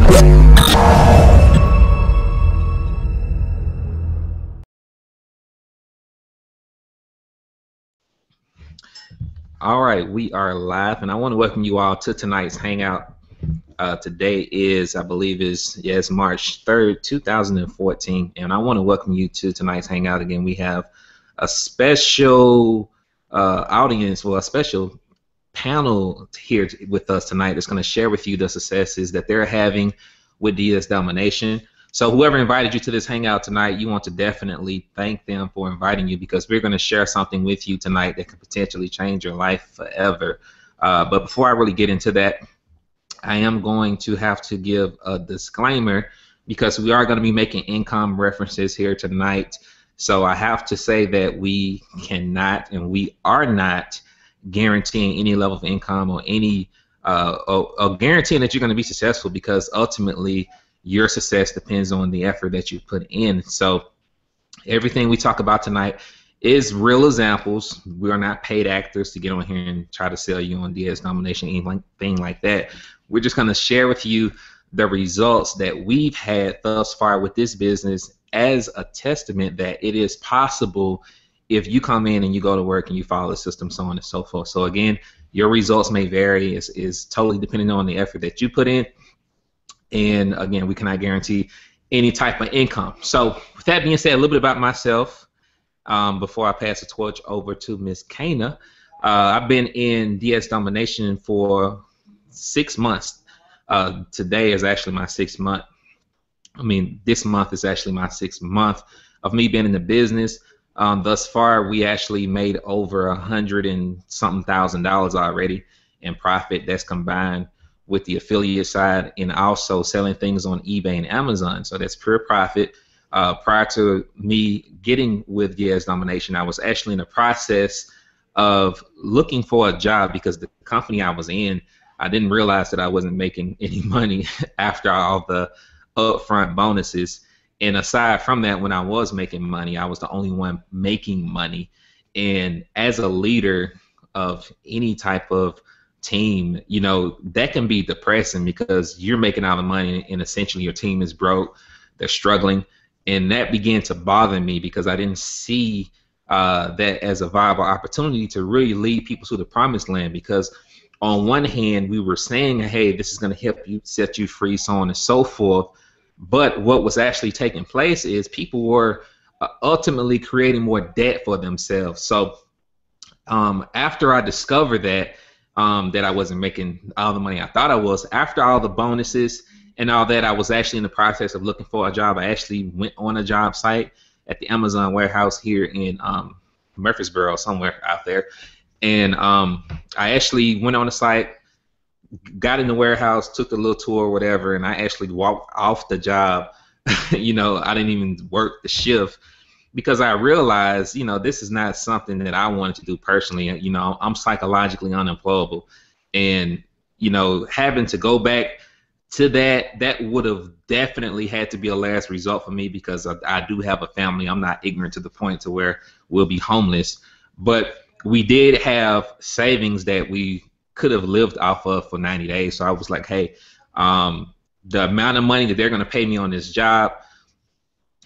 All right, we are live, and I want to welcome you all to tonight's Hangout. Today is, I believe, it's March 3rd, 2014, and I want to welcome you to tonight's Hangout. Again, we have a special audience, well, a special panel here with us tonight that's going to share with you the successes that they're having with DS Domination. So whoever invited you to this Hangout tonight, you want to definitely thank them for inviting you, because we're going to share something with you tonight that could potentially change your life forever. But before I really get into that, I am going to have to give a disclaimer, because we are going to be making income references here tonight. So I have to say that we cannot and we are not guaranteeing any level of income or any or guaranteeing that you're going to be successful, because ultimately your success depends on the effort that you put in. So everything we talk about tonight is real examples. We are not paid actors to get on here and try to sell you on DS Domination, anything like that. We're just going to share with you the results that we've had thus far with this business as a testament that it is possible if you come in and you go to work and you follow the system, so on and so forth. So again, your results may vary. It's totally depending on the effort that you put in. And again, we cannot guarantee any type of income. So with that being said, a little bit about myself before I pass the torch over to Miss Kana. I've been in DS Domination for 6 months. Today is actually my 6th month. I mean, this month is actually my 6th month of me being in the business. Thus far, we actually made over $100 and something thousand already in profit. That's combined with the affiliate side and also selling things on eBay and Amazon. So that's pure profit. Prior to me getting with DS Domination, I was actually in the process of looking for a job, because the company I was in, I didn't realize that I wasn't making any money after all the upfront bonuses. And aside from that, when I was making money, I was the only one making money. And as a leader of any type of team, you know, that can be depressing, because you're making all the money and essentially your team is broke, they're struggling. And that began to bother me, because I didn't see that as a viable opportunity to really lead people to the promised land. Because on one hand, we were saying, hey, this is going to help you, set you free, so on and so forth. But what was actually taking place is people were ultimately creating more debt for themselves. So after I discovered that I wasn't making all the money I thought I was, after all the bonuses and all that, I was actually in the process of looking for a job. I actually went on a job site at the Amazon warehouse here in Murfreesboro, somewhere out there. And I actually went on the site, got in the warehouse, took the little tour or whatever, and I actually walked off the job. You know, I didn't even work the shift, because I realized, you know, this is not something that I wanted to do personally. You know, I'm psychologically unemployable, and, you know, having to go back to that would have definitely had to be a last result for me, because I do have a family. I'm not ignorant to the point to where we'll be homeless, but we did have savings that we could have lived off of for 90 days. So I was like, hey, the amount of money that they're going to pay me on this job,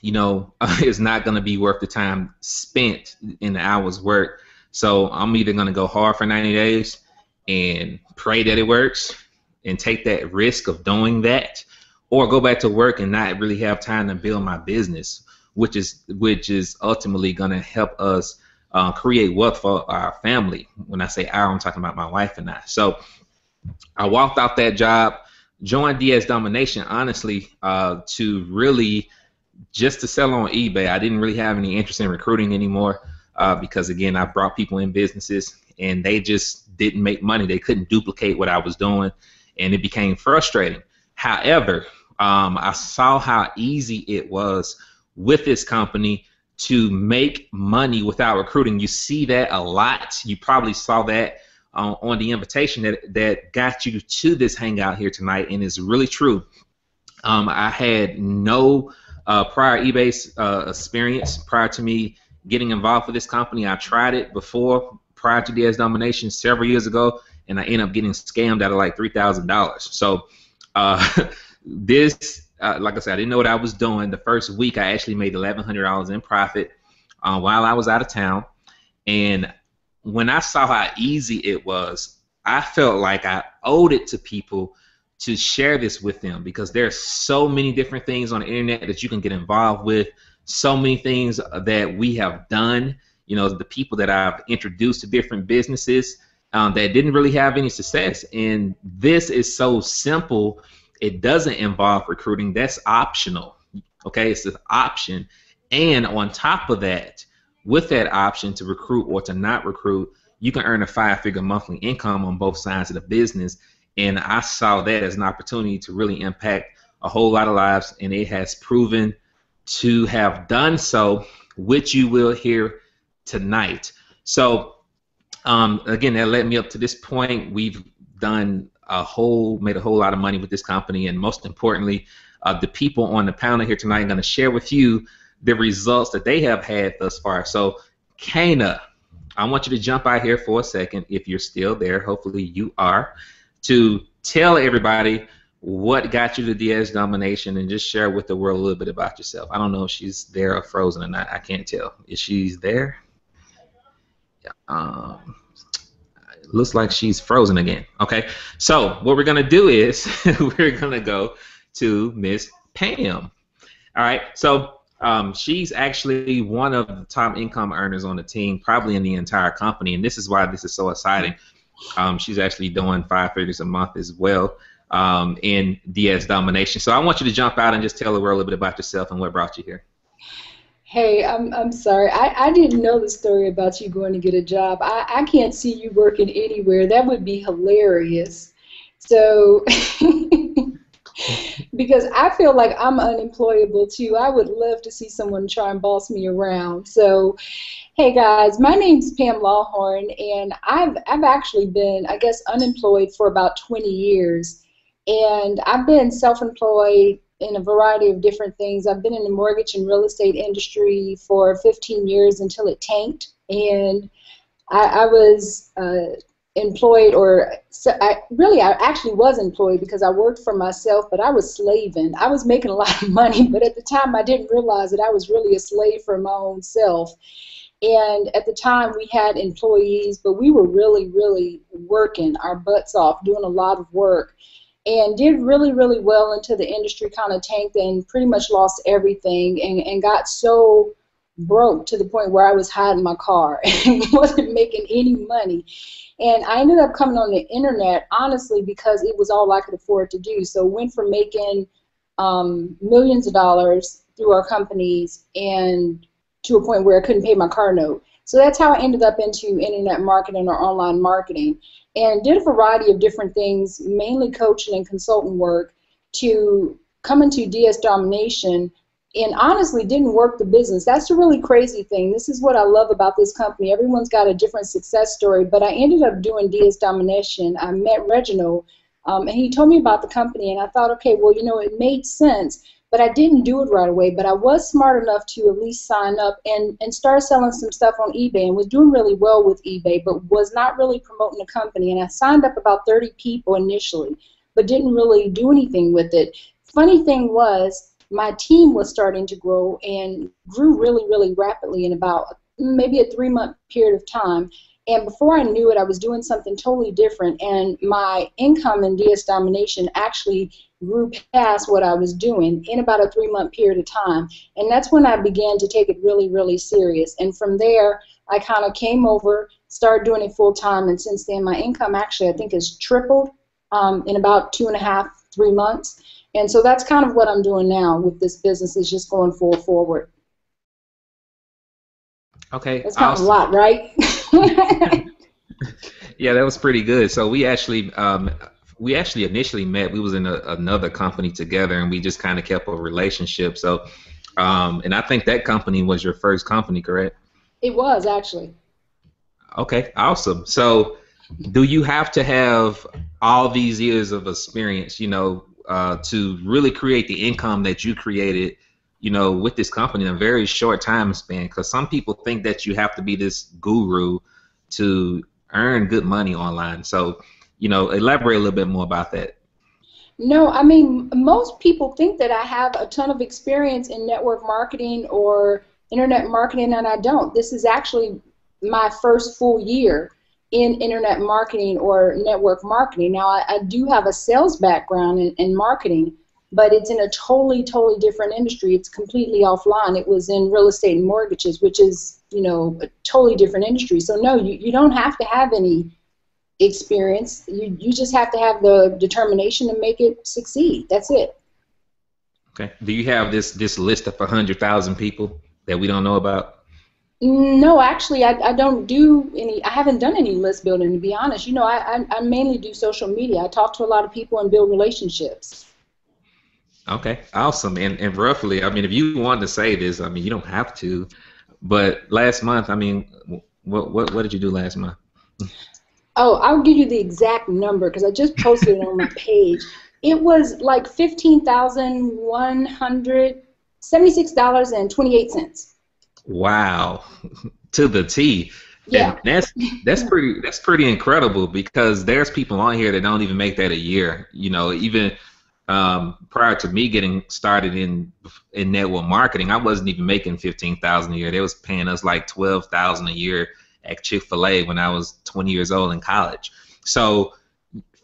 you know, is not going to be worth the time spent in the hours worked. So I'm either going to go hard for 90 days and pray that it works and take that risk of doing that, or go back to work and not really have time to build my business, which is ultimately going to help us create wealth for our family. When I say our, I'm talking about my wife and I. So I walked out that job, joined DS Domination, honestly, to really just to sell on eBay. I didn't really have any interest in recruiting anymore, because, again, I brought people in businesses and they just didn't make money. They couldn't duplicate what I was doing, and it became frustrating. However, I saw how easy it was with this company to make money without recruiting. You see that a lot. You probably saw that on the invitation that got you to this hangout here tonight, and it's really true. I had no prior eBay experience prior to me getting involved with this company. I tried it before, prior to DS Domination several years ago, and I ended up getting scammed out of like $3,000. So this, like I said, I didn't know what I was doing. The first week, I actually made $1,100 in profit while I was out of town. And when I saw how easy it was, I felt like I owed it to people to share this with them, because there's so many different things on the internet that you can get involved with, so many things that we have done. You know, the people that I've introduced to different businesses that didn't really have any success. And this is so simple. It doesn't involve recruiting. That's optional. Okay, it's an option. And on top of that, with that option to recruit or to not recruit, you can earn a 5-figure monthly income on both sides of the business. And I saw that as an opportunity to really impact a whole lot of lives, and it has proven to have done so, which you will hear tonight. So again, that led me up to this point. We've made a whole lot of money with this company, and most importantly, the people on the panel here tonight are going to share with you the results that they have had thus far. So, Kana, I want you to jump out here for a second, if you're still there. Hopefully you are, to tell everybody what got you to DS Domination, and just share with the world a little bit about yourself. I don't know if she's there or frozen or not. I can't tell. Is she's there? Yeah. Looks like she's frozen again. Okay. So what we're gonna do is we're gonna go to Miss Pam. All right. So she's actually one of the top income earners on the team, probably in the entire company, and this is why this is so exciting. She's actually doing 5 figures a month as well in DS Domination. So I want you to jump out and just tell the world a little bit about yourself and what brought you here. Hey, I'm sorry. I didn't know the story about you going to get a job. I can't see you working anywhere. That would be hilarious. So, because I feel like I'm unemployable too. I would love to see someone try and boss me around. So, hey guys, my name's Pam Lawhorn, and I've actually been, I guess, unemployed for about 20 years. And I've been self-employed in a variety of different things. I've been in the mortgage and real estate industry for 15 years until it tanked, and I was employed, or I actually was employed because I worked for myself, but I was slaving. I was making a lot of money, but at the time I didn't realize that I was really a slave for my own self. And at the time we had employees, but we were really, really working our butts off, doing a lot of work, and did really, really well until the industry kind of tanked and pretty much lost everything, and got so broke to the point where I was hiding my car and wasn't making any money. And I ended up coming on the internet, honestly, because it was all I could afford to do. So went from making millions of dollars through our companies and to a point where I couldn't pay my car note. So that's how I ended up into internet marketing or online marketing, and did a variety of different things, mainly coaching and consultant work, to come into DS Domination, and honestly didn't work the business. That's the really crazy thing. This is what I love about this company. Everyone's got a different success story, but I ended up doing DS Domination. I met Reginald, and he told me about the company, and I thought, okay, well, you know, it made sense. But I didn't do it right away. But I was smart enough to at least sign up and start selling some stuff on eBay, and was doing really well with eBay, but was not really promoting the company. And I signed up about 30 people initially, but didn't really do anything with it. Funny thing was, my team was starting to grow and grew really, really rapidly in about maybe a 3-month period of time. And before I knew it, I was doing something totally different, and my income in DS Domination actually grew past what I was doing in about a 3-month period of time. And that's when I began to take it really, really serious. And from there, I kind of came over, started doing it full time, and since then my income actually, I think, has tripled in about 2.5, 3 months. And so that's kind of what I'm doing now with this business, is just going full forward. Okay, that's kind of a lot, right? Yeah, that was pretty good. So we actually initially met. We was in another company together, and we just kind of kept a relationship. So, and I think that company was your first company, correct? It was, actually. Okay, awesome. So, do you have to have all these years of experience, you know, to really create the income that you created, you know, with this company in a very short time span? Because some people think that you have to be this guru to earn good money online. So, you know, elaborate a little bit more about that. No, I mean, most people think that I have a ton of experience in network marketing or internet marketing, and I don't. This is actually my first full year in internet marketing or network marketing. Now, I do have a sales background in marketing, but it's in a totally, totally different industry. It's completely offline. It was in real estate and mortgages, which is, you know, a totally different industry. So, no, you don't have to have any experience. You just have to have the determination to make it succeed. That's it. Okay. Do you have this list of 100,000 people that we don't know about? No, actually, I don't do any. I haven't done any list building, to be honest. You know, I mainly do social media. I talk to a lot of people and build relationships. Okay, awesome. And roughly, I mean, if you wanted to say this, I mean, you don't have to. But last month, I mean, what did you do last month? Oh, I'll give you the exact number because I just posted it on my page. It was like $15,176.28. Wow, to the T. Yeah. And that's pretty incredible because there's people on here that don't even make that a year. You know, even prior to me getting started in network marketing, I wasn't even making 15,000 a year. They was paying us like 12,000 a year at Chick-fil-A when I was 20 years old in college. So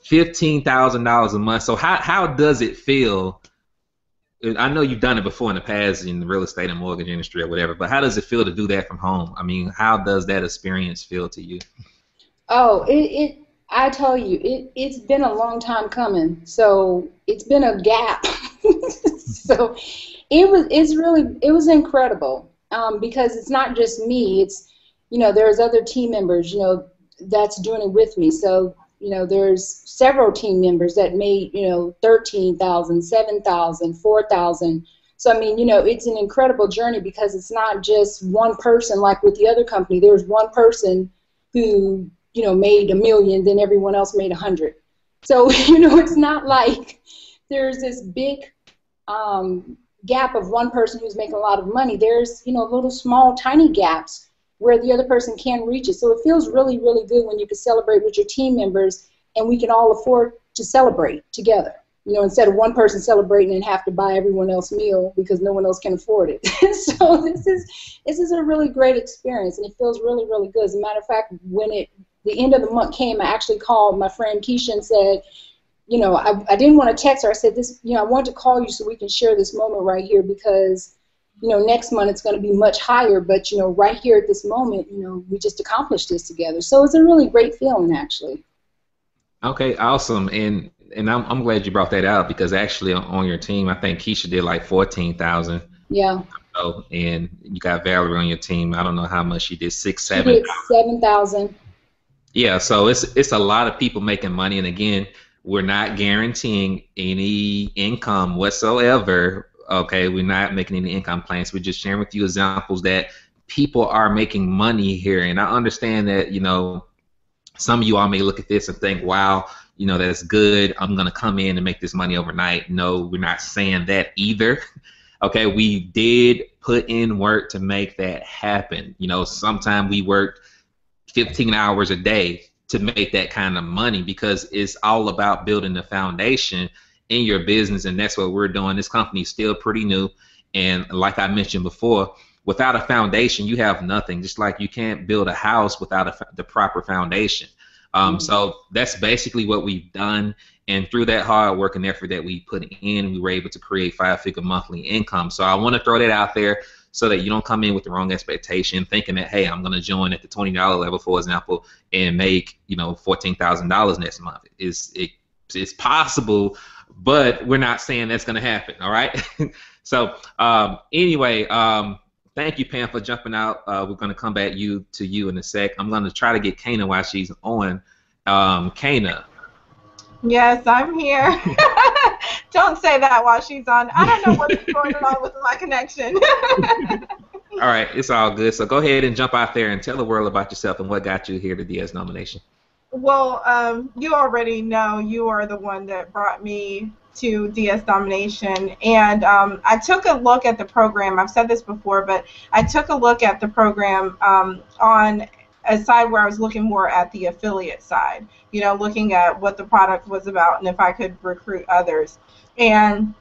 $15,000 a month. So how does it feel? I know you've done it before in the past in the real estate and mortgage industry or whatever, but how does it feel to do that from home? I mean, how does that experience feel to you? Oh, I tell you, it's been a long time coming. So it's been a gap. So it was incredible because it's not just me. It's, you know, there's other team members, you know, that's doing it with me. So, you know, there's several team members that made, you know, 13,000, 7,000, 4,000. So, I mean, you know, it's an incredible journey because it's not just one person like with the other company. There's one person who, you know, made $1 million, then everyone else made 100. So, you know, it's not like there's this big gap of one person who's making a lot of money. There's, you know, little small tiny gaps where the other person can reach it. So it feels really, really good when you can celebrate with your team members and we can all afford to celebrate together. You know, instead of one person celebrating and have to buy everyone else a meal because no one else can afford it. So this is a really great experience and it feels really, really good. As a matter of fact, when the end of the month came, I actually called my friend Keisha and said, you know, I didn't want to text her. I said, you know, I wanted to call you so we can share this moment right here because, you know, next month it's going to be much higher, but, you know, right here at this moment, you know, we just accomplished this together. So it's a really great feeling, actually. Okay, awesome. And I'm glad you brought that out because actually on your team, I think Keisha did like 14,000. Yeah. Oh, and you got Valerie on your team. I don't know how much she did, 6, 7. She did 7,000. Yeah, so it's a lot of people making money, and again, we're not guaranteeing any income whatsoever. Okay, we're not making any income plans. We're just sharing with you examples that people are making money here. And I understand that, you know, some of you all may look at this and think, wow, you know, that's good. I'm going to come in and make this money overnight. No, we're not saying that either. Okay, we did put in work to make that happen. You know, sometimes we worked 15 hours a day to make that kind of money because it's all about building the foundation in your business, and that's what we're doing. This company is still pretty new, and like I mentioned before, without a foundation, you have nothing. Just like you can't build a house without the proper foundation. So that's basically what we've done, and through that hard work and effort that we put in, we were able to create 5-figure monthly income. So I want to throw that out there so that you don't come in with the wrong expectation, thinking that, hey, I'm going to join at the $20 level, for example, and make, you know, $14,000 next month. It's possible, but we're not saying that's going to happen. All right. So anyway, thank you, Pam, for jumping out. We're going to come back to you in a sec. I'm going to try to get Kana while she's on. Kana. Yes, I'm here. Don't say that while she's on. I don't know what's going on with my connection. All right, it's all good. So go ahead and jump out there and tell the world about yourself and what got you here to DS Nomination. Well, you already know you are the one that brought me to DS Domination, and I took a look at the program. I've said this before, but I took a look at the program on a side where I was looking more at the affiliate side, you know, looking at what the product was about and if I could recruit others. And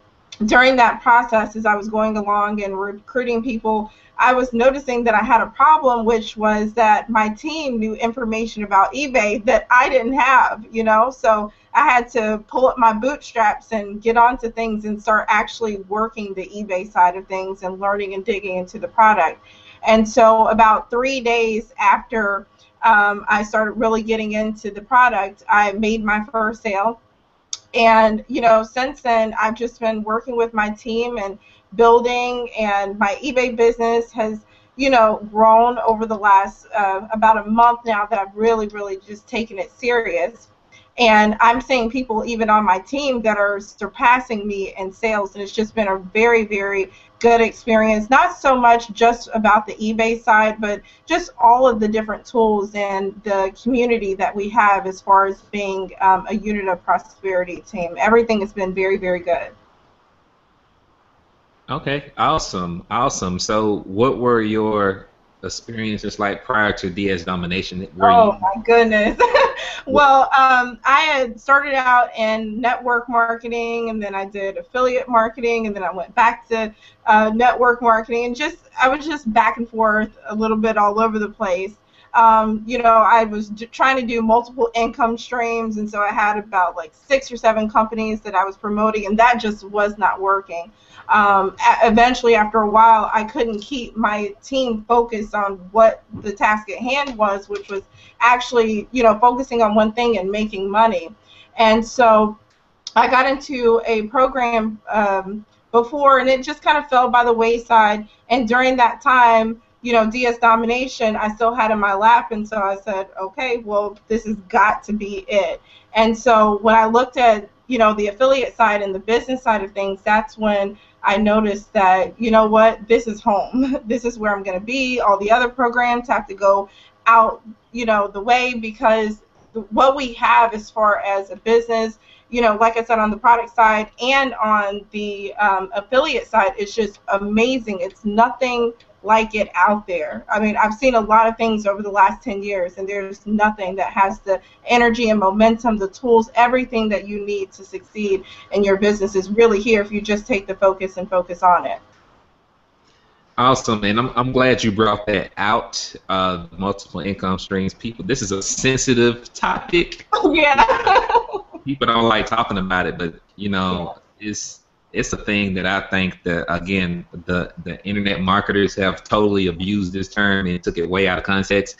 during that process, as I was going along and recruiting people, I was noticing that I had a problem, which was that my team knew information about eBay that I didn't have, you know. So I had to pull up my bootstraps and get onto things and start actually working the eBay side of things and learning and digging into the product. And so about 3 days after I started really getting into the product, I made my first sale. And, you know, since then, I've just been working with my team and building, and my eBay business has, you know, grown over the last about a month now that I've really, really just taken it serious. And I'm seeing people even on my team that are surpassing me in sales, and it's just been a very, very good experience. Not so much just about the eBay side, but just all of the different tools and the community that we have as far as being a unit of prosperity team. Everything has been very, very good. Okay, awesome, awesome. So what were your experiences like prior to DS Domination? Oh my goodness. Well, I had started out in network marketing, and then I did affiliate marketing, and then I went back to network marketing, and I was just back and forth a little bit all over the place. You know, I was trying to do multiple income streams, and so I had about like 6 or 7 companies that I was promoting, and that just was not working. Eventually, after a while, I couldn't keep my team focused on what the task at hand was, which was actually, you know, focusing on one thing and making money. And so I got into a program before, and it just kind of fell by the wayside. And during that time, you know, DS Domination, I still had in my lap, and so I said, okay, well, this has got to be it. And so when I looked at, you know, the affiliate side and the business side of things, that's when I noticed that, you know what, this is home. This is where I'm going to be. All the other programs have to go out, you know, the way, because what we have as far as a business, you know, like I said, on the product side and on the affiliate side, it's just amazing. It's nothing like it out there. I mean, I've seen a lot of things over the last 10 years, and there's nothing that has the energy and momentum, the tools, everything that you need to succeed in your business is really here if you just take the focus and focus on it. Awesome, and I'm glad you brought that out. Multiple income streams, people. This is a sensitive topic. Yeah. People don't like talking about it, but you know, it's a thing that I think that, again, the internet marketers have totally abused this term and took it way out of context.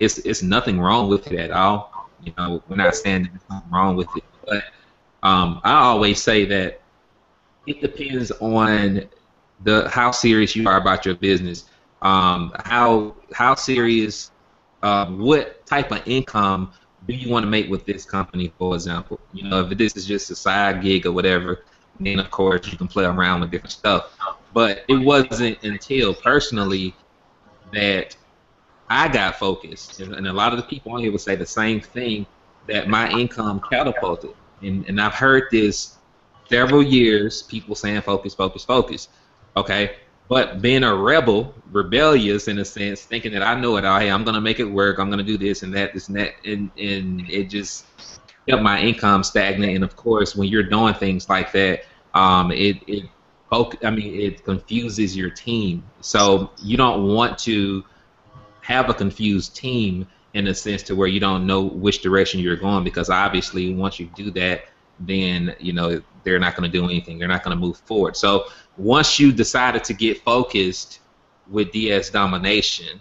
It's nothing wrong with it at all. You know, we're not saying there's nothing wrong with it, but I always say that it depends on how serious you are about your business, how serious, what type of income do you want to make with this company, for example. You know, if this is just a side gig or whatever, then of course you can play around with different stuff. But it wasn't until personally that I got focused, and a lot of the people on here would say the same thing, that my income catapulted. And I've heard this several years, people saying focus, focus, focus. Okay, but being a rebellious in a sense, thinking that I know it all, hey, I'm gonna make it work, I'm gonna do this and that, and it just kept my income stagnant. And of course, when you're doing things like that, it confuses your team. So you don't want to have a confused team in a sense to where you don't know which direction you're going, because obviously once you do that, then you know they're not going to do anything. They're not going to move forward. So once you decided to get focused with DS Domination,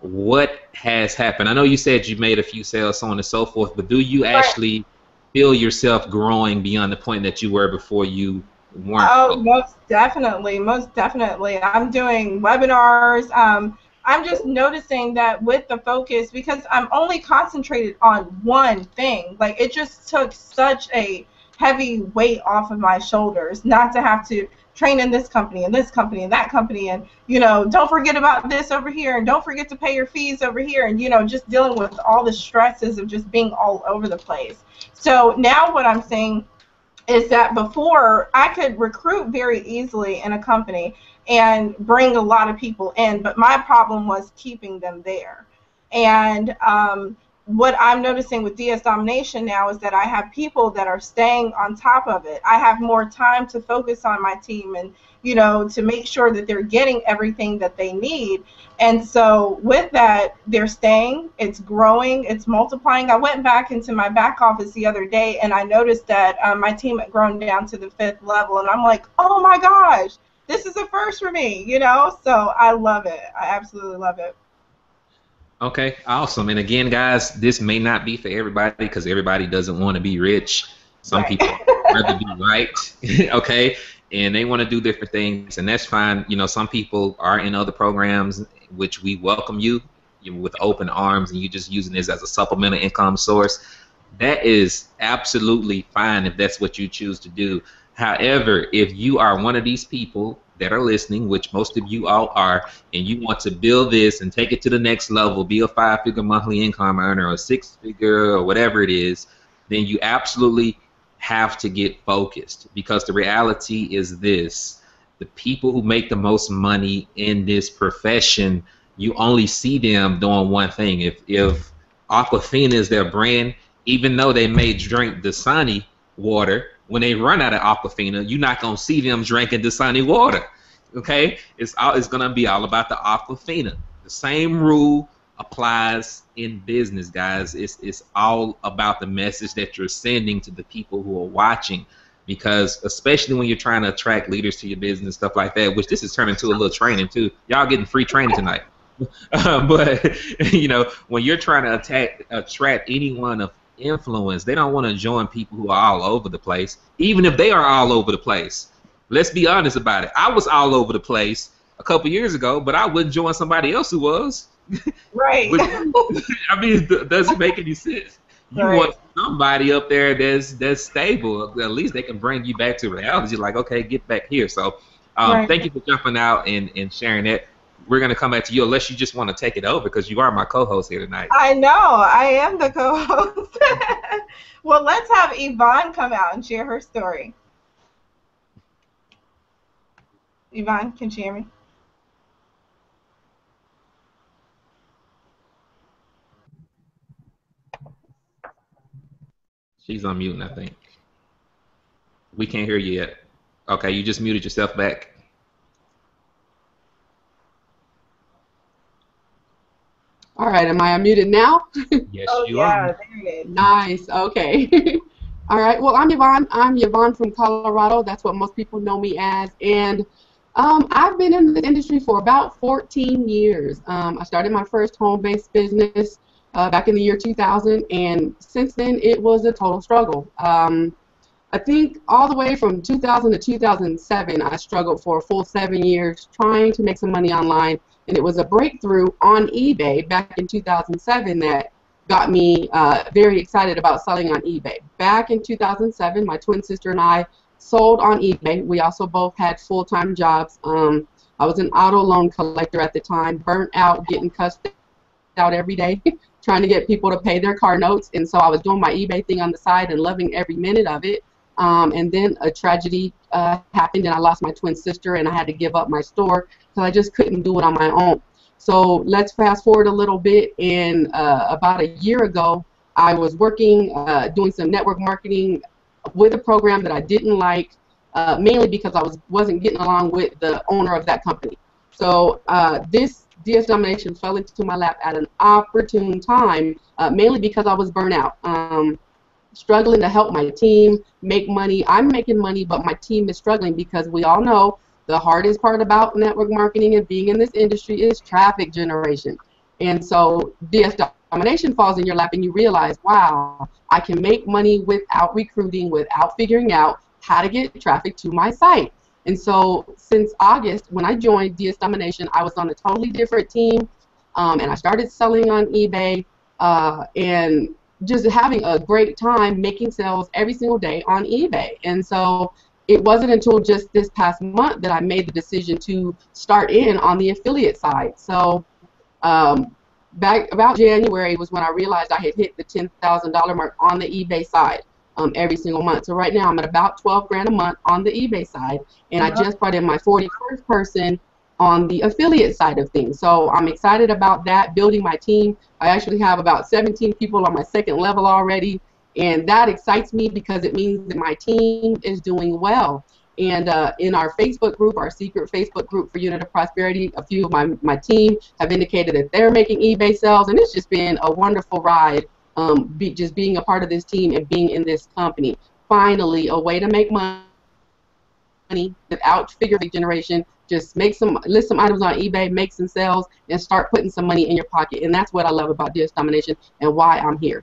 what has happened? I know you said you made a few sales, so on and so forth, but do you actually feel yourself growing beyond the point that you were before you weren't? Oh, most definitely, most definitely. I'm doing webinars. I'm just noticing that with the focus, because I'm only concentrated on one thing, like it just took such a heavy weight off of my shoulders not to have to train in this company and this company and that company, and you know, don't forget about this over here, and don't forget to pay your fees over here, and you know, just dealing with all the stresses of just being all over the place. So now what I'm saying is that before I could recruit very easily in a company and bring a lot of people in, but my problem was keeping them there. And what I'm noticing with DS Domination now is that I have people that are staying on top of it. I have more time to focus on my team and, you know, to make sure that they're getting everything that they need. And so with that, they're staying, it's growing, it's multiplying. I went back into my back office the other day and I noticed that my team had grown down to the 5th level. And I'm like, oh my gosh, this is a first for me, you know? So I love it. I absolutely love it. Okay, awesome. And again, guys, this may not be for everybody because everybody doesn't want to be rich. Some Right. people rather be right, okay, and they want to do different things, and that's fine. You know, some people are in other programs, which we welcome you with open arms, and you just using this as a supplemental income source. That is absolutely fine if that's what you choose to do. However, if you are one of these people that are listening, which most of you all are, and you want to build this and take it to the next level, be a 5-figure monthly income earner or a 6-figure or whatever it is, then you absolutely have to get focused, because the reality is this: the people who make the most money in this profession, you only see them doing one thing. If Aquafina is their brand, even though they may drink Dasani water, when they run out of Aquafina, you're not gonna see them drinking Dasani water. Okay, it's gonna be all about the Aquafina. The same rule applies in business, guys. It's all about the message that you're sending to the people who are watching, because especially when you're trying to attract leaders to your business, stuff like that, which this is turning into a little training too. Y'all getting free training tonight. But you know, when you're trying to attract anyone of influence, they don't want to join people who are all over the place, even if they are all over the place. Let's be honest about it. I was all over the place a couple years ago, but I wouldn't join somebody else who was. Right. I mean, it doesn't make any sense. You Right. want somebody up there that's stable. At least they can bring you back to reality. You're like, okay, get back here. So Right. thank you for jumping out and sharing that. We're going to come back to you unless you just want to take it over, because you are my co-host here tonight. I know. I am the co-host. Well, let's have Yvonne come out and share her story. Yvonne, can you hear me? She's on mute, I think. We can't hear you yet. Okay, you just muted yourself back. All right, am I unmuted now? Yes, Oh, you yeah, are. there it is. Nice, okay. All right, well, I'm Yvonne. I'm Yvonne from Colorado. That's what most people know me as. And I've been in the industry for about 14 years. I started my first home-based business back in the year 2000, and since then it was a total struggle. I think all the way from 2000 to 2007, I struggled for a full 7 years trying to make some money online, and it was a breakthrough on eBay back in 2007 that got me very excited about selling on eBay. Back in 2007, my twin sister and I sold on eBay. We also both had full-time jobs. I was an auto loan collector at the time, burnt out, getting cussed out every day, trying to get people to pay their car notes. And so I was doing my eBay thing on the side and loving every minute of it. And then a tragedy happened, and I lost my twin sister, and I had to give up my store because I just couldn't do it on my own. So let's fast forward a little bit. And about a year ago, I was working, doing some network marketing with a program that I didn't like, mainly because I wasn't getting along with the owner of that company. So this DS Domination fell into my lap at an opportune time, mainly because I was burnt out. Struggling to help my team make money. I'm making money, but my team is struggling because we all know the hardest part about network marketing and being in this industry is traffic generation. And so DS Domination falls in your lap and you realize, wow, I can make money without recruiting, without figuring out how to get traffic to my site. And so since August, when I joined DS Domination, I was on a totally different team, and I started selling on eBay and just having a great time making sales every single day on eBay. And so it wasn't until just this past month that I made the decision to start in on the affiliate side. So back about January was when I realized I had hit the $10,000 mark on the eBay side every single month. So right now I'm at about 12 grand a month on the eBay side, and I just brought in my 41st person on the affiliate side of things. So I'm excited about that, building my team. I actually have about 17 people on my second level already, and that excites me because it means that my team is doing well. And in our Facebook group, our secret Facebook group for Unit of Prosperity, a few of my team have indicated that they're making eBay sales, and it's just been a wonderful ride, just being a part of this team and being in this company. Finally, a way to make money without figure generation. Just list some items on eBay, make some sales, and start putting some money in your pocket. And that's what I love about DS Domination and why I'm here.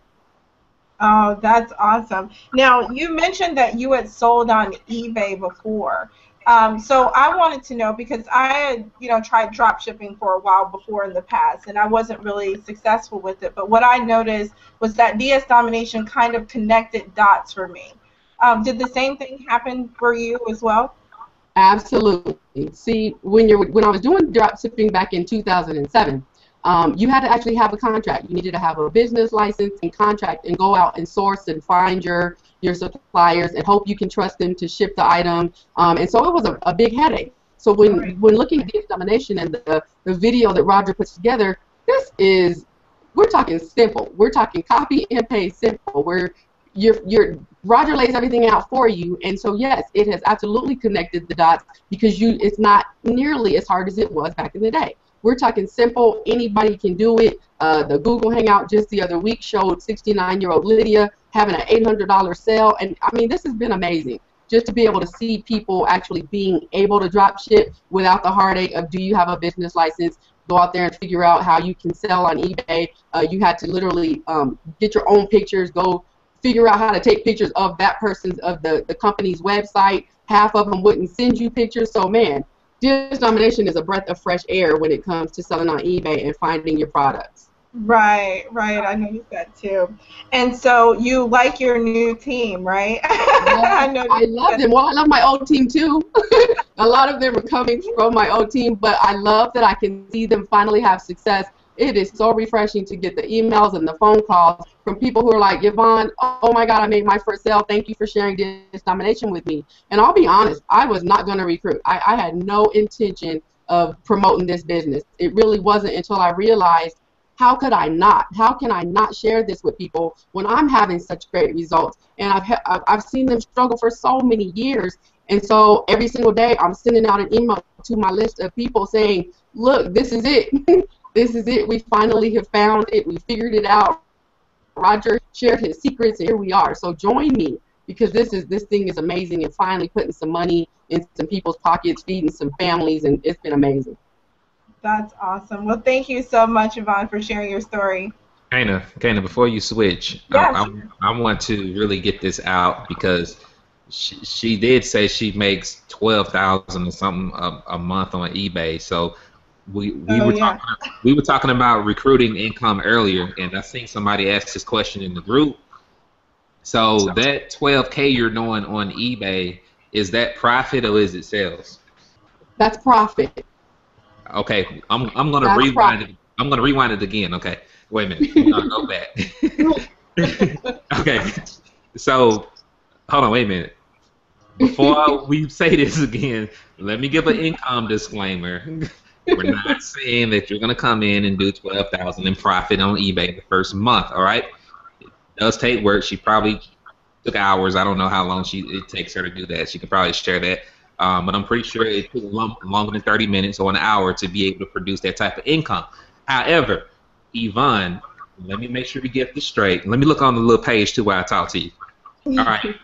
Oh, that's awesome. Now, you mentioned that you had sold on eBay before. So I wanted to know, because I had, tried drop shipping for a while before in the past, and I wasn't really successful with it. But what I noticed was that DS Domination kind of connected dots for me. Did the same thing happen for you as well? Absolutely. See, when I was doing drop shipping back in 2007, you had to actually have a contract. You needed to have a business license and contract and go out and source and find your suppliers and hope you can trust them to ship the item. And so it was a big headache. So when looking at DS Domination and the video that Roger puts together, we're talking simple. We're talking copy and paste simple. Roger lays everything out for you, and so yes, it has absolutely connected the dots because it's not nearly as hard as it was back in the day. We're talking simple, anybody can do it. The Google Hangout just the other week showed 69-year-old Lydia having an $800 sale, and I mean, this has been amazing. Just to be able to see people actually being able to drop ship without the heartache of, do you have a business license? Go out there and figure out how you can sell on eBay. You had to literally get your own pictures, go figure out how to take pictures of that person's, of the company's website. Half of them wouldn't send you pictures. So man, DS Domination is a breath of fresh air when it comes to selling on eBay and finding your products. Right. I noticed that too. And so you like your new team, right? I love them. Well, I love my old team too. A lot of them are coming from my old team, but I love that I can see them finally have success. It is so refreshing to get the emails and the phone calls from people who are like, Yvonne, oh my God, I made my first sale. Thank you for sharing this nomination with me. And I'll be honest, I was not going to recruit. I had no intention of promoting this business. It really wasn't until I realized, how can I not share this with people when I'm having such great results? And I've seen them struggle for so many years. And so every single day I'm sending out an email to my list of people saying, look, this is it. This is it. We finally have found it. We figured it out. Roger shared his secrets, and here we are. So join me, because this thing is amazing, and finally putting some money in some people's pockets, feeding some families, and it's been amazing. That's awesome. Well, thank you so much, Yvonne, for sharing your story. Kana, before you switch, yes. I want to really get this out, because she did say she makes $12,000 or something a month on eBay. So we were talking about recruiting income earlier, and I think somebody asked this question in the group. So that $12K you're doing on eBay, is that profit or is it sales? That's profit. Okay, I'm gonna rewind it. I'm gonna rewind it again. Okay, wait a minute. I'm gonna go back. Okay, so hold on, wait a minute. Before we say this again, let me give an income disclaimer. We're not saying that you're gonna come in and do $12,000 in profit on eBay the first month. All right, it does take work. She probably took hours. I don't know how long it takes her to do that. She could probably share that. But I'm pretty sure it took longer than 30 minutes or an hour to be able to produce that type of income. However, Yvonne, let me make sure we get this straight. Let me look on the little page too while I talk to you. All right.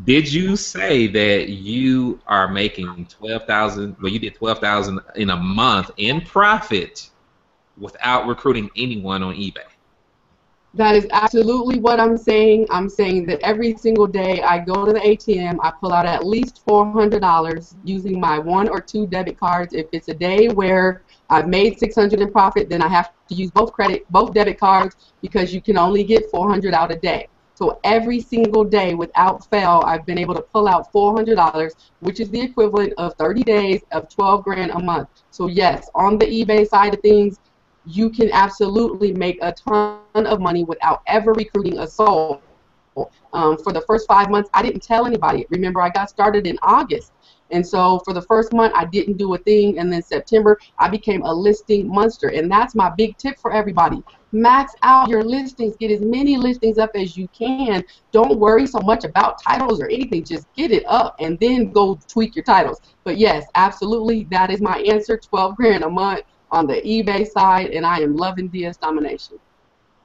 Did you say that you are making $12,000? Well, you did $12,000 in a month in profit without recruiting anyone on eBay? That is absolutely what I'm saying. I'm saying that every single day I go to the ATM, I pull out at least $400 using my 1 or 2 debit cards. If it's a day where I've made $600 in profit, then I have to use both debit cards, because you can only get $400 out a day. So every single day without fail, I've been able to pull out $400, which is the equivalent of 30 days of 12 grand a month. So yes, on the eBay side of things, you can absolutely make a ton of money without ever recruiting a soul. For the first 5 months, I didn't tell anybody. Remember, I got started in August. And so for the first month, I didn't do a thing. And then September, I became a listing monster. And that's my big tip for everybody. Max out your listings. Get as many listings up as you can. Don't worry so much about titles or anything. Just get it up and then go tweak your titles. But yes, absolutely, that is my answer. 12 grand a month on the eBay side, and I am loving DS Domination.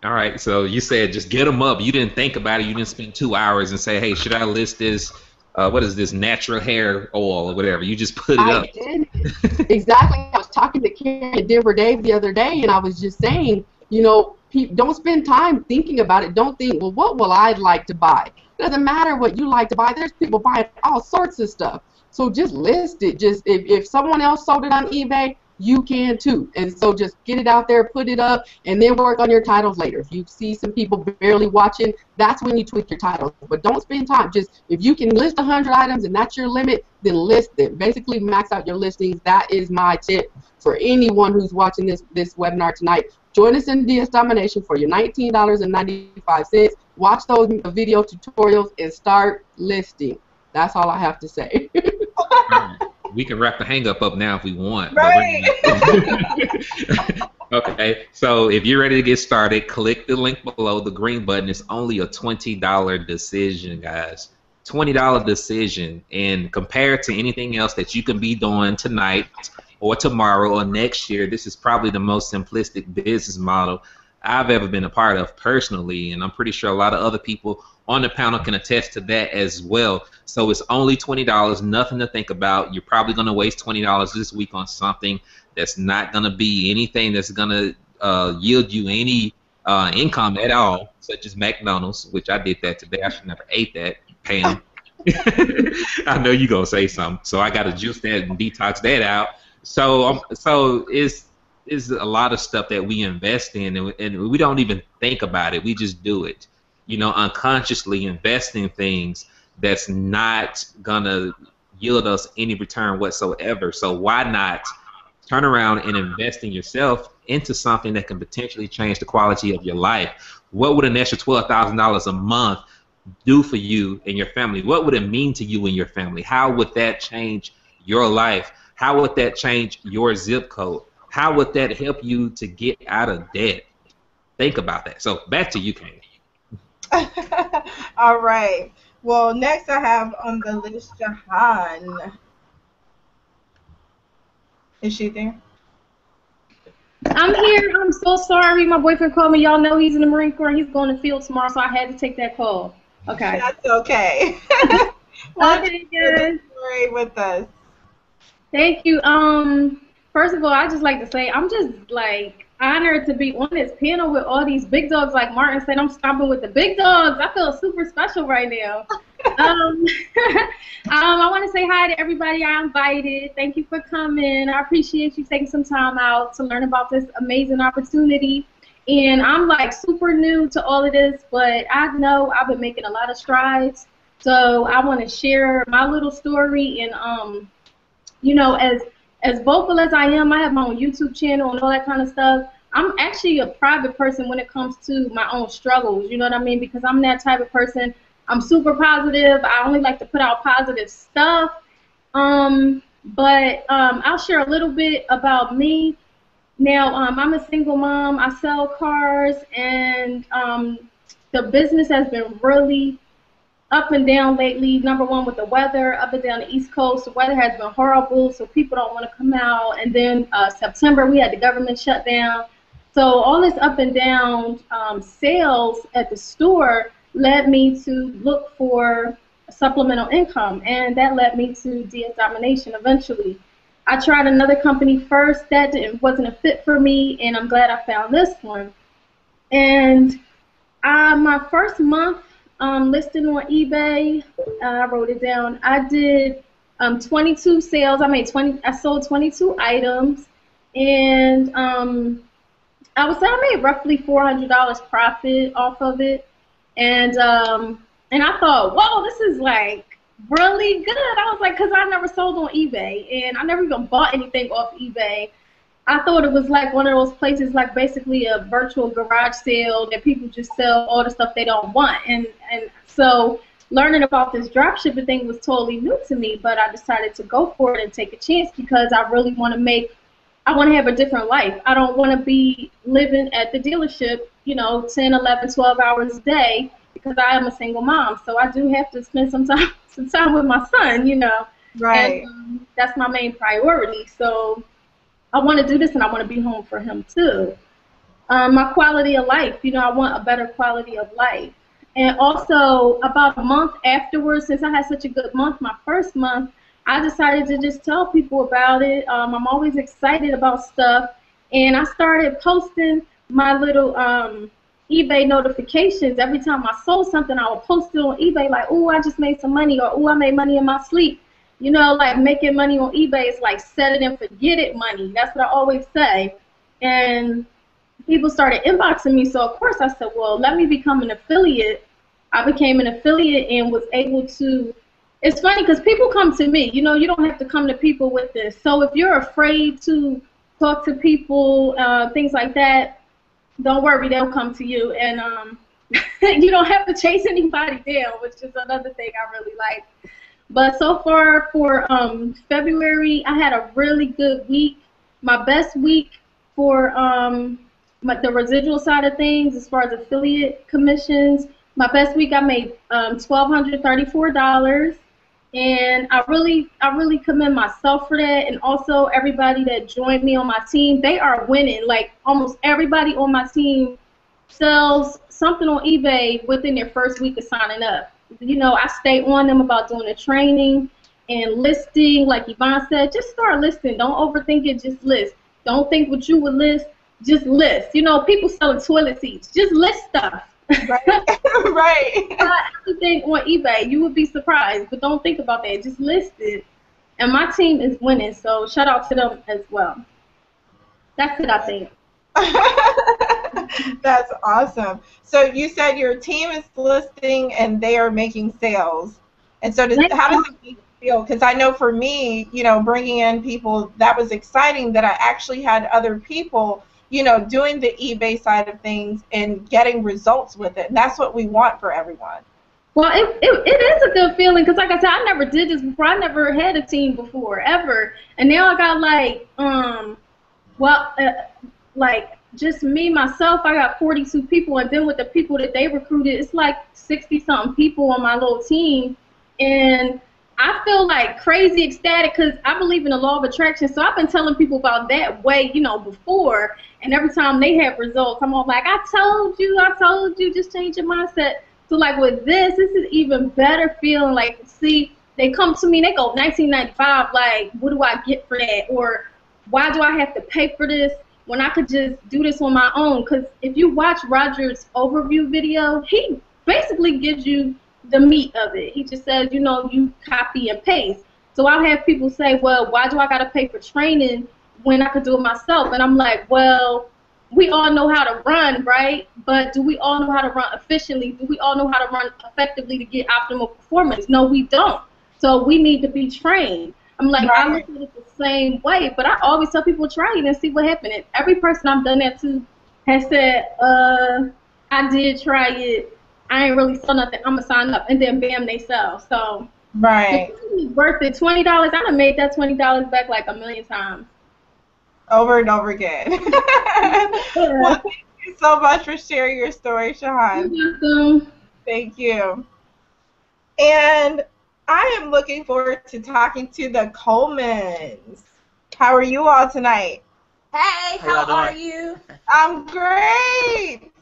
All right, so you said just get them up. You didn't think about it. You didn't spend 2 hours and say, hey, should I list this, what is this, natural hair oil or whatever. You just put it up. I did. Exactly. I was talking to Karen and Denver Dave the other day, and I was just saying, you know, don't spend time thinking about it. Don't think, well, what will I like to buy? It doesn't matter what you like to buy. There's people buying all sorts of stuff. So just list it. Just if someone else sold it on eBay, you can too. And so just get it out there, put it up, and then work on your titles later. If you see some people barely watching, that's when you tweak your titles. But don't spend time. Just if you can list 100 items and that's your limit, then list it. Basically max out your listings. That is my tip for anyone who's watching this webinar tonight. Join us in DS Domination for your $19.95. Watch those video tutorials and start listing. That's all I have to say. We can wrap the hang up now if we want. Right. Okay, so if you're ready to get started, click the link below. The green button is only a $20 decision, guys. $20 decision. And compared to anything else that you can be doing tonight or tomorrow or next year, this is probably the most simplistic business model I've ever been a part of personally, and I'm pretty sure a lot of other people on the panel can attest to that as well. So it's only $20, nothing to think about. You're probably going to waste $20 this week on something that's not going to be anything that's going to yield you any income at all, such as McDonald's, which I did that today. I should never ate that, Pam. I know you're going to say something, so I got to juice that and detox that out. So it's a lot of stuff that we invest in, and we don't even think about it. We just do it. You know, unconsciously invest in things that's not going to yield us any return whatsoever. So why not turn around and invest in yourself into something that can potentially change the quality of your life? What would an extra $12,000 a month do for you and your family? What would it mean to you and your family? How would that change your life? How would that change your zip code? How would that help you to get out of debt? Think about that. So back to you, Kane. All right. Well, next I have on the list Jahan. Is she there? I'm here. I'm so sorry. My boyfriend called me. Y'all know he's in the Marine Corps. He's going to the field tomorrow, so I had to take that call. Okay. That's okay. Okay, guys. Story with us. Thank you. First of all, I just like to say I'm just like honored to be on this panel with all these big dogs. Like Martin said, I'm stomping with the big dogs. I feel super special right now. I want to say hi to everybody I invited. Thank you for coming. I appreciate you taking some time out to learn about this amazing opportunity. And I'm like super new to all of this, but I know I've been making a lot of strides. So I want to share my little story. And you know, as vocal as I am, I have my own YouTube channel and all that kind of stuff. I'm actually a private person when it comes to my own struggles, you know what I mean? Because I'm that type of person. I'm super positive. I only like to put out positive stuff. But I'll share a little bit about me. Now, I'm a single mom. I sell cars, and the business has been really up and down lately. Number one, with the weather, up and down the East Coast, the weather has been horrible, so people don't want to come out. And then September, we had the government shut down. So all this up and down sales at the store led me to look for supplemental income, and that led me to DS Domination eventually. I tried another company first. That wasn't a fit for me, and I'm glad I found this one. And my first month listing on eBay, I wrote it down. I did 22 sales. I sold 22 items, and I would say I made roughly $400 profit off of it. And I thought, whoa, this is like really good. I was like, because I never sold on eBay, and I never even bought anything off eBay. I thought it was like one of those places, like basically a virtual garage sale that people just sell all the stuff they don't want. And so learning about this dropshipping thing was totally new to me, but I decided to go for it and take a chance because I really want to have a different life. I don't want to be living at the dealership, 10, 11, 12 hours a day because I am a single mom. So I do have to spend some time with my son, Right. And that's my main priority. So I want to do this and I want to be home for him too. My quality of life, I want a better quality of life. And also about a month afterwards, since I had such a good month, my first month, I decided to just tell people about it. I'm always excited about stuff. And I started posting my little eBay notifications. Every time I sold something, I would post it on eBay like, oh, I just made some money, or oh, I made money in my sleep. Like making money on eBay is like set it and forget it money. That's what I always say. And people started inboxing me, so of course I said, well, let me become an affiliate. I became an affiliate and was able to. It's funny because people come to me. You don't have to come to people with this. So if you're afraid to talk to people, things like that, don't worry, they'll come to you. And you don't have to chase anybody down, which is another thing I really like. But so far for February, I had a really good week. My best week for the residual side of things, as far as affiliate commissions, my best week I made $1,234, and I really commend myself for that, and also everybody that joined me on my team. They are winning. Like almost everybody on my team sells something on eBay within their first week of signing up. I stay on them about doing the training and listing. Like Yvonne said, just start listing. Don't overthink it. Just list. Don't think what you would list. Just list. People selling toilet seats. Just list stuff. Right. Right. Everything on eBay, you would be surprised. But don't think about that. Just list it. And my team is winning, so shout out to them as well. That's it, I think. That's awesome. So you said your team is listing and they are making sales. And so how does it make you feel? Because I know for me, bringing in people, that was exciting that I actually had other people, doing the eBay side of things and getting results with it. And that's what we want for everyone. Well, it is a good feeling because, like I said, I never did this before. I never had a team before, ever. And now I got like just me, myself, I got 42 people. And then with the people that they recruited, it's like 60-something people on my little team. And I feel like crazy ecstatic because I believe in the law of attraction. So I've been telling people about that way, before. And every time they have results, I'm all like, I told you, just change your mindset. So like with this is even better feeling. Like, see, they come to me, they go, $19.95, like, what do I get for that? Or why do I have to pay for this when I could just do this on my own? Because if you watch Roger's overview video, he basically gives you the meat of it. He just says, you copy and paste. So I'll have people say, well, why do I got to pay for training when I could do it myself? And I'm like, well, we all know how to run, right? But do we all know how to run efficiently? Do we all know how to run effectively to get optimal performance? No, we don't. So we need to be trained. I'm like, right. I look at it the same way, but I always tell people try it and see what happens. And every person I've done that to has said, I did try it. I ain't really sell nothing. I'm going to sign up. And then, bam, they sell. So right. It's worth it. $20. I done made that $20 back like a million times. Over and over again. Well, thank you so much for sharing your story, Shahan. You're welcome. Thank you. And I am looking forward to talking to the Colemans. How are you all tonight? Hey, how are you? I'm great.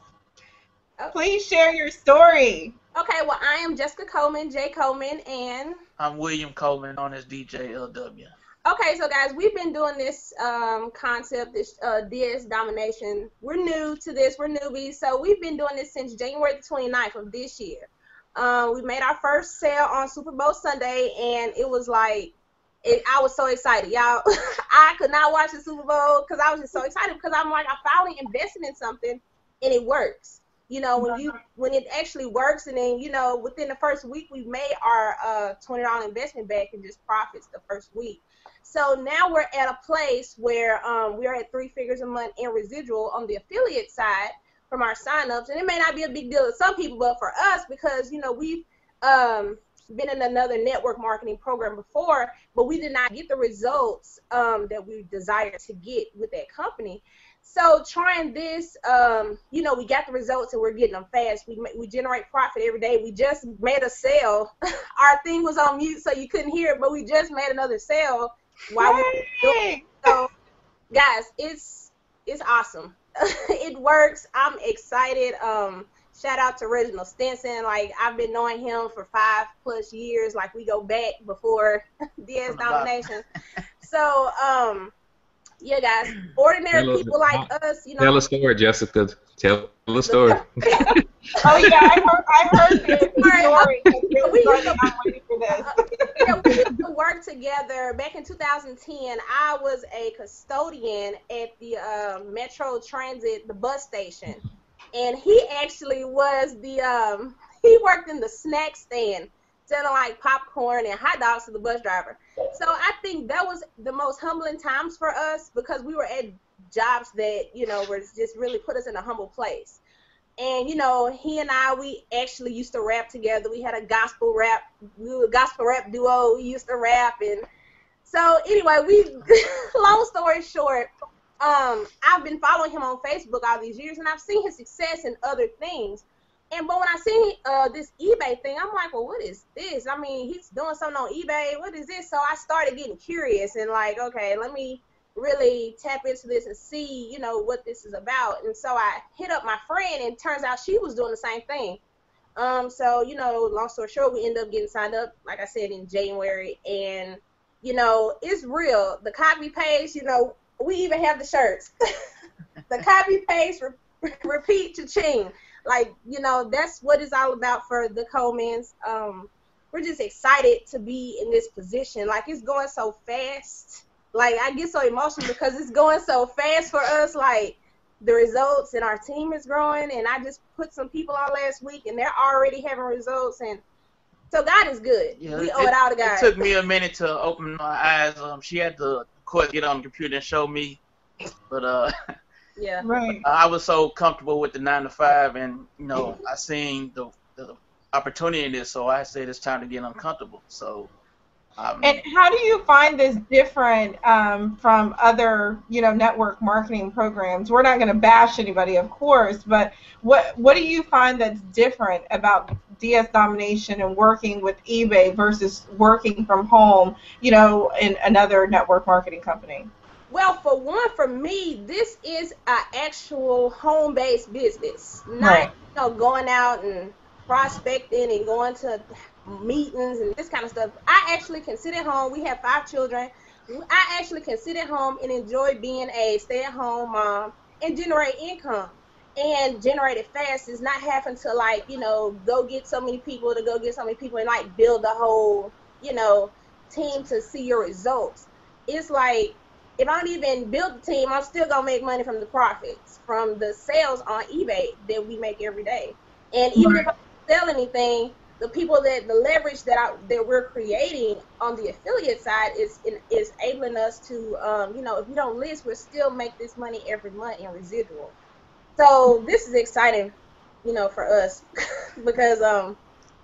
Okay. Please share your story. Okay, well, I am Jessica Coleman, J. Coleman, and I'm William Coleman, known as DJ LW. Okay, so guys, we've been doing this concept, this DS domination. We're new to this, we're newbies, so we've been doing this since January the 29th of this year. We made our first sale on Super Bowl Sunday, and it was like, I was so excited, y'all. I could not watch the Super Bowl because I was just so excited because I'm like, I finally invested in something, and it works. When it actually works, and then, within the first week, we made our $20 investment back and just profits the first week. So now we're at a place where we're at 3 figures a month in residual on the affiliate side from our signups, and it may not be a big deal to some people, but for us, because we've been in another network marketing program before, but we did not get the results that we desired to get with that company. So trying this, you know, we got the results and we're getting them fast. We generate profit every day. We just made a sale. Our thing was on mute, so you couldn't hear it, but we just made another sale while we were doing it. So, guys, it's awesome. It works. I'm excited. Shout out to Reginald Stinson. Like, I've been knowing him for 5+ years. Like, we go back before DS Domination. So, yeah, guys, ordinary people like us, you know. Tell a story, Jessica. Tell a story. Oh yeah, I've heard this story. I'm waiting for this. Yeah, we used to work together back in 2010. I was a custodian at the Metro Transit, the bus station, and he actually was the he worked in the snack stand, selling like popcorn and hot dogs to the bus driver. So I think that was the most humbling times for us because we were at jobs that, you know, were just really put us in a humble place. And, you know, he and I, we actually used to rap together. We had a gospel rap duo. We used to rap. And so anyway, long story short, I've been following him on Facebook all these years, and I've seen his success in other things. But when I seen this eBay thing, I'm like, well, what is this? I mean, he's doing something on eBay. What is this? So I started getting curious and like, okay, let me really tap into this and see, you know, what this is about. And so I hit up my friend, and it turns out she was doing the same thing. So, you know, long story short, we ended up getting signed up, like I said, in January. And, you know, it's real. The copy paste, you know, we even have the shirts. The copy paste, repeat, cha-ching. Like, you know, that's what it's all about for the Colemans. We're just excited to be in this position. Like, it's going so fast. Like, I get so emotional because it's going so fast for us. Like, the results and our team is growing. And I just put some people on last week, and they're already having results. And so God is good. Yeah, we owe it all to God. It took me a minute to open my eyes. She had to, of course, get on the computer and show me. But, yeah, right. I was so comfortable with the 9 to 5, and you know, I seen the opportunity in this, so I said it's time to get uncomfortable. So, and how do you find this different from other, you know, network marketing programs? We're not going to bash anybody, of course, but what do you find that's different about DS Domination and working with eBay versus working from home, you know, in another network marketing company? Well, for one, for me, this is an actual home-based business, not right. You know, going out and prospecting and going to meetings and this kind of stuff. I actually can sit at home. We have 5 children. I actually can sit at home and enjoy being a stay-at-home mom and generate income and generate it fast. It's not having to, like, you know, go get so many people and, like, build a whole, you know, team to see your results. It's like, if I don't even build the team, I'm still going to make money from the profits, from the sales on eBay that we make every day. And even if I don't sell anything, the leverage that we're creating on the affiliate side is enabling us to, you know, if we don't list, we'll still make this money every month in residual. So this is exciting, you know, for us because,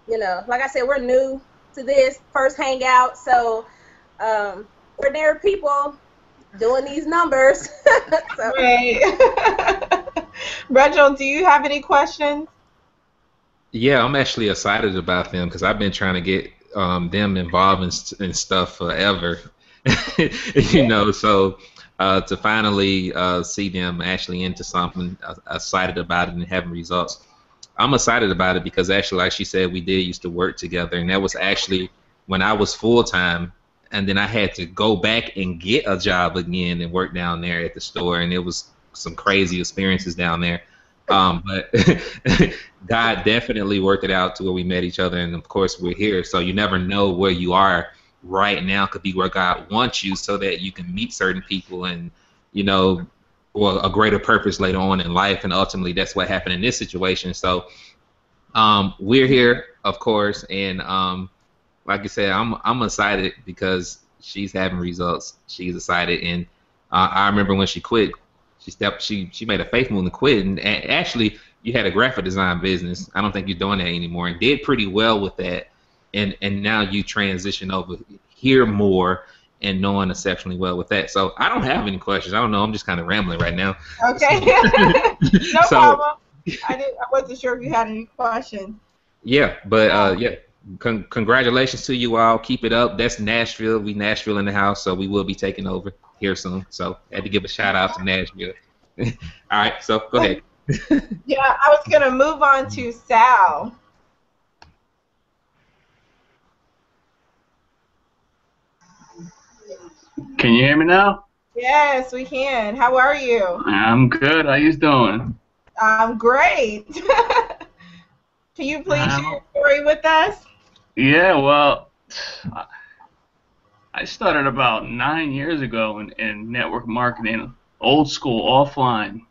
you know, like I said, we're new to this, first Hangout. So ordinary people doing these numbers. So. Right. Reginald, do you have any questions? Yeah, I'm actually excited about them because I've been trying to get them involved in stuff forever. You know, so to finally see them actually into something, excited about it and having results. I'm excited about it because actually, like she said, we did used to work together, and that was actually when I was full-time. And then I had to go back and get a job again and work down there at the store, and it was some crazy experiences down there. But God definitely worked it out to where we met each other, and of course we're here. So you never know where you are right now could be where God wants you, so that you can meet certain people and, you know, for a greater purpose later on in life. And ultimately, that's what happened in this situation. So we're here, of course, and like I said, I'm excited because she's having results. She's excited, and I remember when she quit, she made a faith move and quit. And actually, you had a graphic design business. I don't think you're doing that anymore, and did pretty well with that. And now you transition over here more and knowing exceptionally well with that. So I don't have any questions. I don't know. I'm just kind of rambling right now. Okay. No problem. I wasn't sure if you had any questions. Yeah, but yeah. Congratulations to you all. Keep it up. That's Nashville. We Nashville in the house, so we will be taking over here soon. So I had to give a shout out to Nashville. All right, so go ahead. Yeah, I was going to move on to Sal. Can you hear me now? Yes, we can. How are you? I'm good. How you doing? I'm great. Can you please share your story with us? Yeah, well, I started about 9 years ago in network marketing, old school, offline.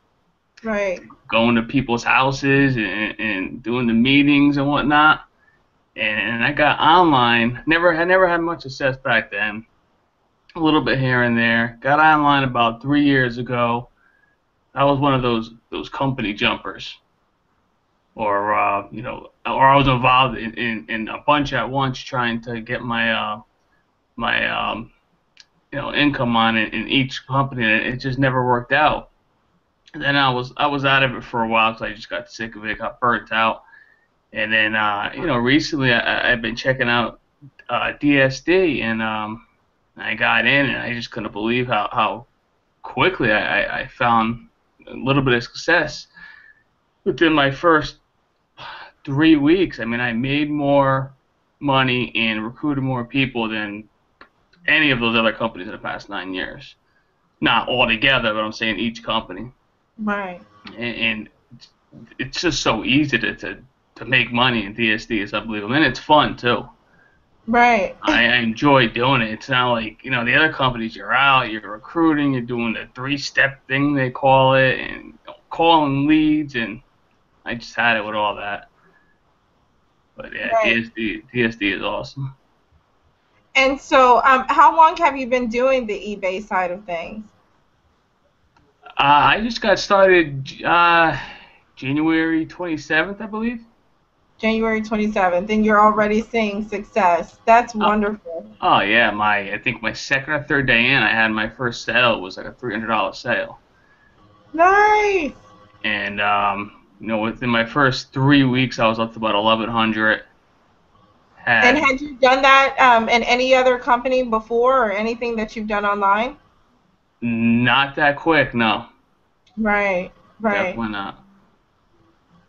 Right. Going to people's houses and doing the meetings and whatnot. And I got online. I never had much success back then. A little bit here and there. Got online about 3 years ago. I was one of those company jumpers. Or or I was involved in a bunch at once trying to get my income on it in each company, and it just never worked out. And then I was out of it for a while because I just got sick of it, got burnt out. And then recently I've been checking out DSD, and I got in, and I just couldn't believe how quickly I found a little bit of success. Within my first 3 weeks, I mean, I made more money and recruited more people than any of those other companies in the past 9 years. Not all together, but I'm saying each company. Right. And it's just so easy to make money in DSD. It's unbelievable. And it's fun, too. Right. I enjoy doing it. It's not like, the other companies, you're out, you're recruiting, you're doing the 3-step thing, they call it, and calling leads, and I just had it with all that. But yeah, right. DSD is awesome. And so, how long have you been doing the eBay side of things? I just got started January 27th, I believe. January 27th, and you're already seeing success. That's wonderful. Oh yeah, I think my second or third day in, I had my first sale. It was like a $300 sale. Nice. And within my first 3 weeks, I was up to about 1,100. And had you done that in any other company before, or anything that you've done online? Not that quick, no. Right. Definitely not.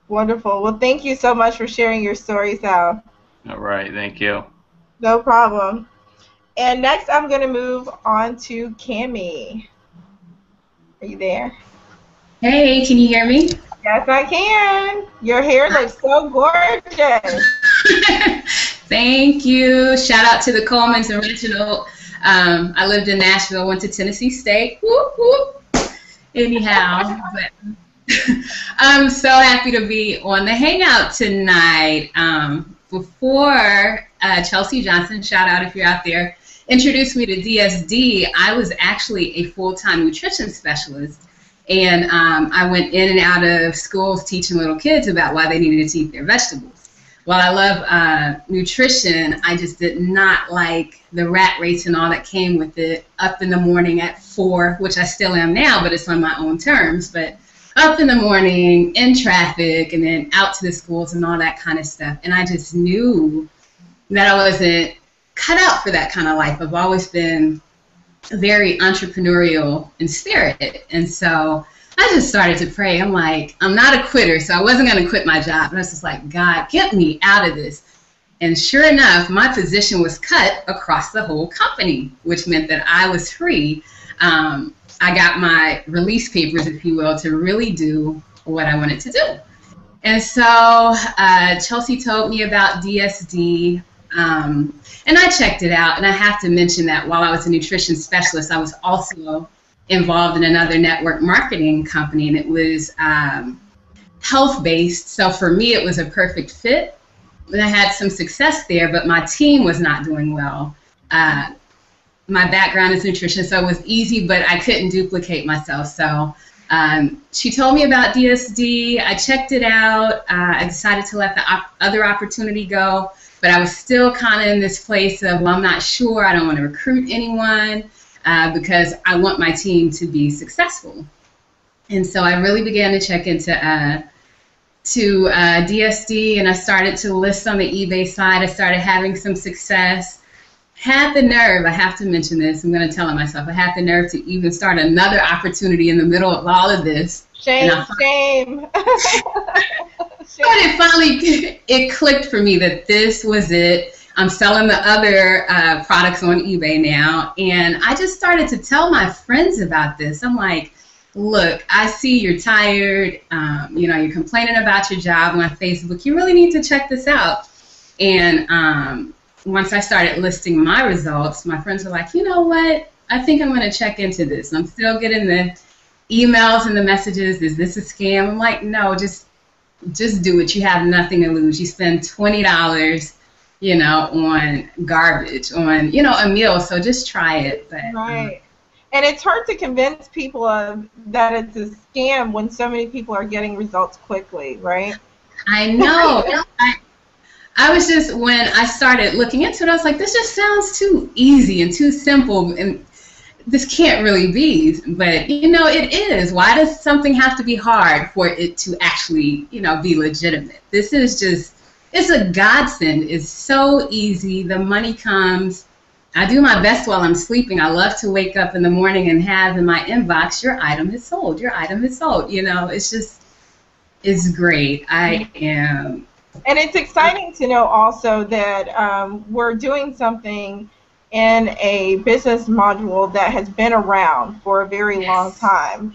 Wonderful. Well, thank you so much for sharing your story, Sal. All right, thank you. No problem. And next, I'm going to move on to Cammie. Are you there? Hey, can you hear me? Yes, I can. Your hair looks so gorgeous. Thank you. Shout out to the Colemans and Reginald. I lived in Nashville, went to Tennessee State. Whoop, whoop. Anyhow, but I'm so happy to be on the Hangout tonight. Before Chelsea Johnson, shout out if you're out there, introduced me to DSD, I was actually a full-time nutrition specialist. And I went in and out of schools teaching little kids about why they needed to eat their vegetables. While I love nutrition, I just did not like the rat race and all that came with it. Up in the morning at 4, which I still am now, but it's on my own terms. But up in the morning, in traffic, and then out to the schools and all that kind of stuff. And I just knew that I wasn't cut out for that kind of life. I've always been very entrepreneurial in spirit. And so I just started to pray. I'm like, I'm not a quitter, so I wasn't going to quit my job. And I was just like, God, get me out of this. And sure enough, my position was cut across the whole company, which meant that I was free. I got my release papers, if you will, to really do what I wanted to do. And so Chelsea told me about DSD, and I checked it out. And I have to mention that while I was a nutrition specialist, I was also involved in another network marketing company, and it was health-based. So for me, it was a perfect fit. And I had some success there, but my team was not doing well. My background is nutrition, so it was easy, but I couldn't duplicate myself. So She told me about DSD. I checked it out. I decided to let the other opportunity go, but I was still kind of in this place of, well, I'm not sure. I don't want to recruit anyone because I want my team to be successful. And so I really began to check into DSD, and I started to list on the eBay side. I started having some success. Had the nerve, I have to mention this, I'm going to tell it myself, I had the nerve to even start another opportunity in the middle of all of this. Shame. But it finally, it clicked for me that this was it. I'm selling the other products on eBay now, and I just started to tell my friends about this. I'm like, look, I see you're tired, you're complaining about your job on Facebook. You really need to check this out. And once I started listing my results, my friends were like, you know what? I think I'm going to check into this. I'm still getting the emails and the messages. Is this a scam? I'm like, no, just do it. You have nothing to lose. You spend $20, on garbage, on, a meal. So just try it. But, right. And it's hard to convince people that it's a scam when so many people are getting results quickly, right? I know. I was just, when I started looking into it, I was like, this just sounds too easy and too simple, and this can't really be. But, it is. Why does something have to be hard for it to actually, be legitimate? This is just, it's a godsend. It's so easy. The money comes. I do my best while I'm sleeping. I love to wake up in the morning and have in my inbox, your item is sold. Your item is sold. It's just, it's great. And it's exciting to know also that we're doing something in a business module that has been around for a very long time.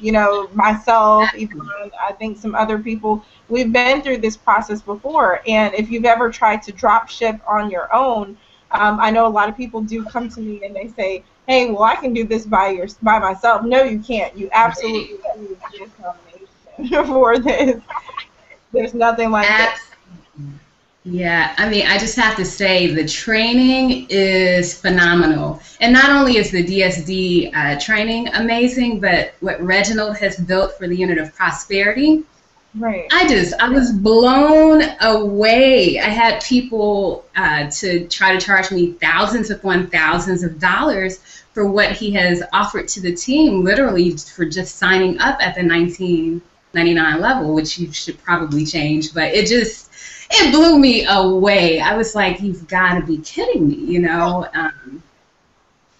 Myself, Yvonne, I think some other people, we've been through this process before. And if you've ever tried to drop ship on your own, I know a lot of people do come to me and they say, hey, well, I can do this by myself. No, you can't. You absolutely need this combination for this. There's nothing like that. Yeah, I just have to say the training is phenomenal. And not only is the DSD training amazing, but what Reginald has built for the unit of prosperity, right? I was blown away. I had people to try to charge me thousands upon thousands of dollars for what he has offered to the team, literally for just signing up at the $19.99 level, which you should probably change, but it blew me away. I was like, you've got to be kidding me,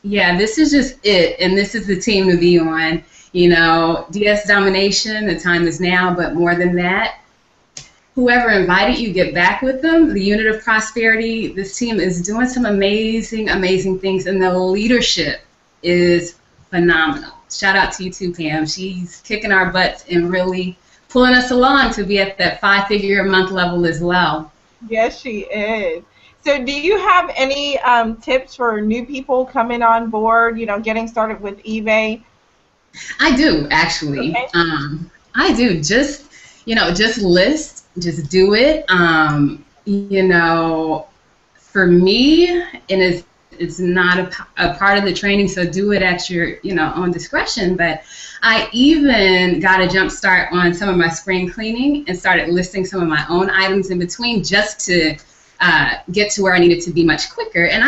Yeah, this is just it, and this is the team to be on. DS Domination, the time is now, but more than that, whoever invited you, get back with them. The Unit of Prosperity, this team is doing some amazing, amazing things, and the leadership is phenomenal. Shout out to you too, Pam. She's kicking our butts and really pulling us along to be at that 5-figure a month level as well. Yes, she is. So do you have any tips for new people coming on board, getting started with eBay? I do, actually. Okay. I do. Just list, just do it. For me, and it's not a part of the training, so do it at your, own discretion. But I even got a jump start on some of my spring cleaning and started listing some of my own items in between just to get to where I needed to be much quicker. And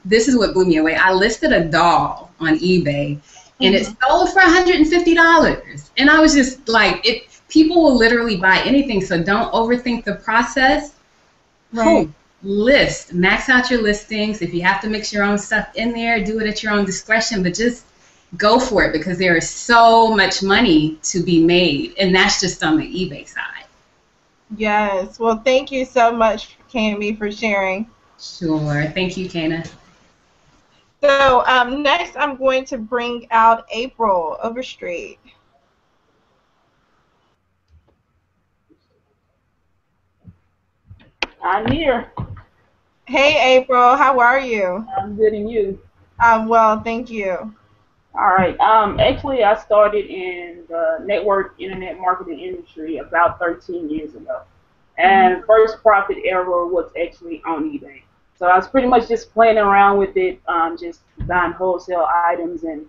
this is what blew me away. I listed a doll on eBay, and it sold for $150. And I was just like, people will literally buy anything, so don't overthink the process. Right. List, max out your listings. If you have to mix your own stuff in there, do it at your own discretion, but just go for it, because there is so much money to be made, and that's just on the eBay side. Yes. Well, thank you so much, Cami, for sharing. Sure. Thank you, Kana. So next I'm going to bring out April Overstreet. I'm here. Hey, April. How are you? I'm good, and you? I'm well, thank you. All right. Actually, I started in the network internet marketing industry about 13 years ago. And first profit ever was actually on eBay. So I was pretty much just playing around with it, just buying wholesale items and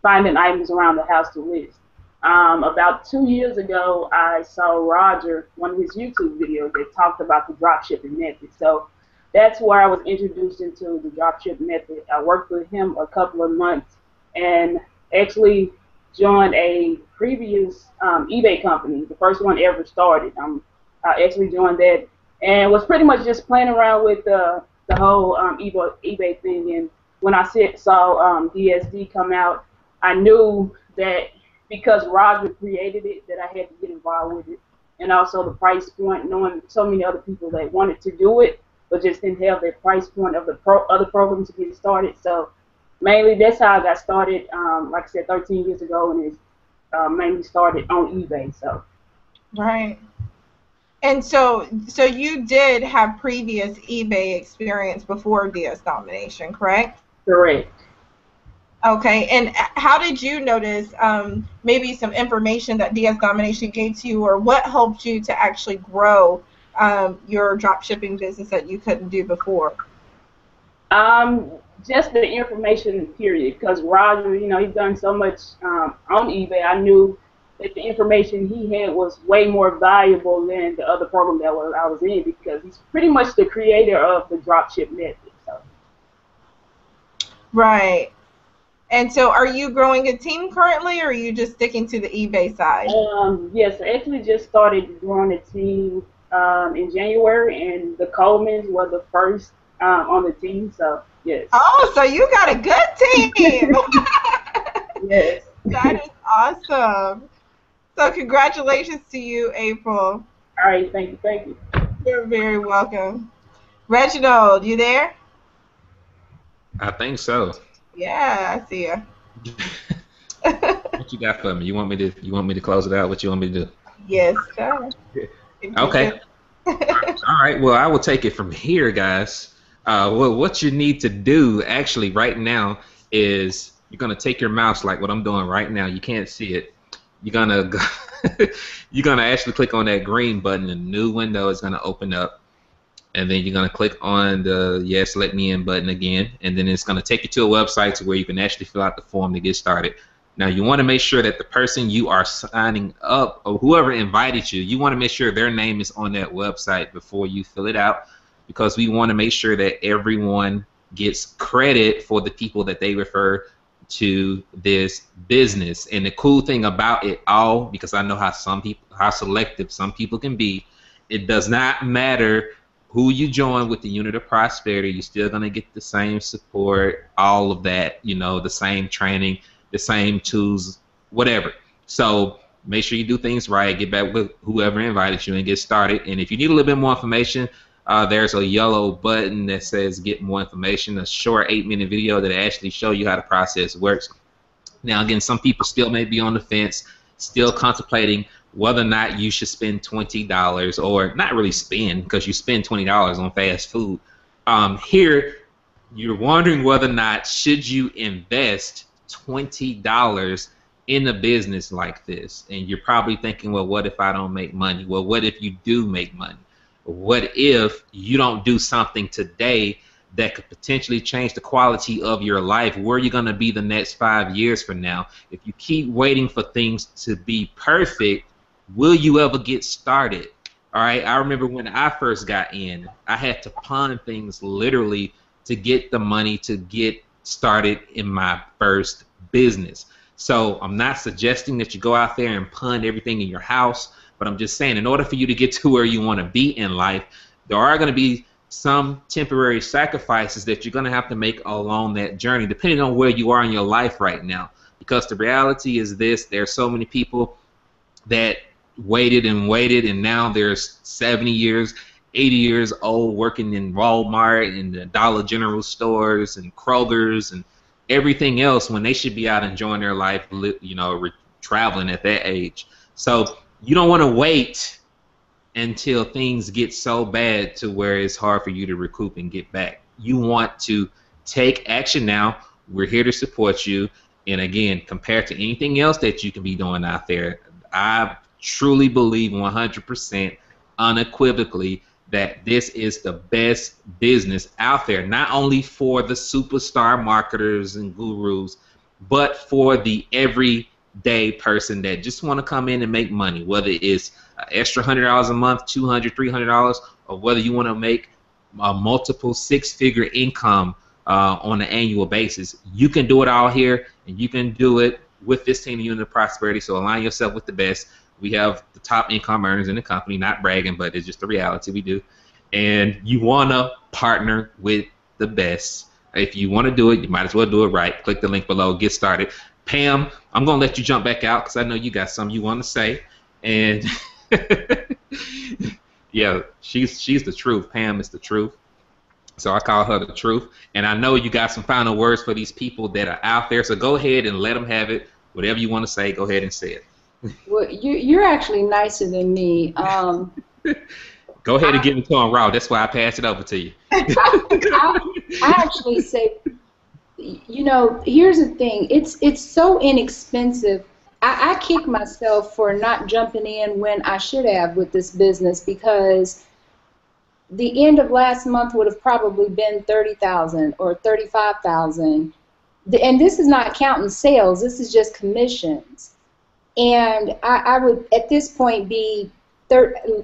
finding items around the house to list. About 2 years ago, I saw Roger, one of his YouTube videos that talked about the drop shipping method. So that's where I was introduced into the drop shipping method. I worked with him a couple of months and actually joined a previous eBay company, the first one ever started. I actually joined that and was pretty much just playing around with the whole eBay thing. And when I saw DSD come out, I knew that because Roger created it, that I had to get involved with it. And also the price point, knowing so many other people that wanted to do it, but just didn't have that price point of the other programs to get started. So mainly that's how I got started, like I said, 13 years ago, and it's mainly started on eBay. So. Right. And so you did have previous eBay experience before DS Domination, correct? Correct. Okay, and how did you notice maybe some information that DS Domination gave to you, or what helped you to actually grow your drop shipping business that you couldn't do before? Just the information, period, because Roger, he's done so much on eBay. I knew that the information he had was way more valuable than the other program that I was in, because he's pretty much the creator of the dropship method. So. Right. And so are you growing a team currently, or are you just sticking to the eBay side? Yes, I actually just started growing a team in January, and the Colemans were the first on the team, so yes. Oh, so you got a good team. Yes. That is awesome. So congratulations to you, April. All right, thank you, thank you. You're very welcome. Reginald, you there? I think so. Yeah, I see you. What you got for me? You want me to close it out? What you want me to do? Yes, sir. Okay. All right. Well, I will take it from here, guys. Well, what you need to do actually right now is you're gonna take your mouse, like what I'm doing right now. You can't see it. You're gonna actually click on that green button. A new window is gonna open up. And then you're going to click on the Yes, Let Me In button again. And then it's going to take you to a website where you can actually fill out the form to get started. Now, you want to make sure that the person you are signing up, or whoever invited you, you want to make sure their name is on that website before you fill it out, because we want to make sure that everyone gets credit for the people that they refer to this business. And the cool thing about it all, because I know how selective some people can be, it does not matter who you join with the unit of prosperity. You're still going to get the same support, all of that, the same training, the same tools, whatever. So make sure you do things right, get back with whoever invited you and get started. And if you need a little bit more information, there's a yellow button that says get more information, a short 8-minute video that actually show you how the process works. Now, again, some people still may be on the fence, still contemplating whether or not you should spend $20, or not really spend, because you spend $20 on fast food. Here, you're wondering whether or not should you invest $20 in a business like this. And you're probably thinking, well, what if I don't make money? Well, what if you do make money? What if you don't do something today that could potentially change the quality of your life? Where are you going to be the next 5 years from now? If you keep waiting for things to be perfect, will you ever get started? All right, I remember when I first got in, I had to pawn things literally to get the money to get started in my first business. So I'm not suggesting that you go out there and pawn everything in your house, but I'm just saying, in order for you to get to where you want to be in life, there are going to be some temporary sacrifices that you're going to have to make along that journey, depending on where you are in your life right now. Because the reality is this: there are so many people that waited and waited, and now they're 70 years, 80 years old, working in Walmart and the Dollar General stores and Kroger's and everything else, when they should be out enjoying their life, traveling at that age. So you don't want to wait until things get so bad to where it's hard for you to recoup and get back. You want to take action now. We're here to support you. And again, compared to anything else that you can be doing out there, I truly believe 100% unequivocally that this is the best business out there, not only for the superstar marketers and gurus, but for the everyday day person that just want to come in and make money, whether it's an extra $100 a month, $200, $300, or whether you want to make a multiple six-figure income on an annual basis. You can do it all here, and you can do it with this team, Unit of Prosperity. So align yourself with the best. We have the top income earners in the company, not bragging, but it's just the reality we do. And you want to partner with the best. If you want to do it, you might as well do it right. Click the link below, get started. Pam, I'm going to let you jump back out because I know you got something you want to say. And yeah, she's the truth. Pam is the truth. So I call her the truth. And I know you got some final words for these people that are out there. So go ahead and let them have it. Whatever you want to say, go ahead and say it. Well, you're actually nicer than me. Go ahead and give it to him raw. That's why I passed it over to you. I actually say, you know, here's the thing. It's so inexpensive. I kick myself for not jumping in when I should have with this business, because the end of last month would have probably been $30,000 or $35,000, and this is not counting sales. This is just commissions, and I would at this point be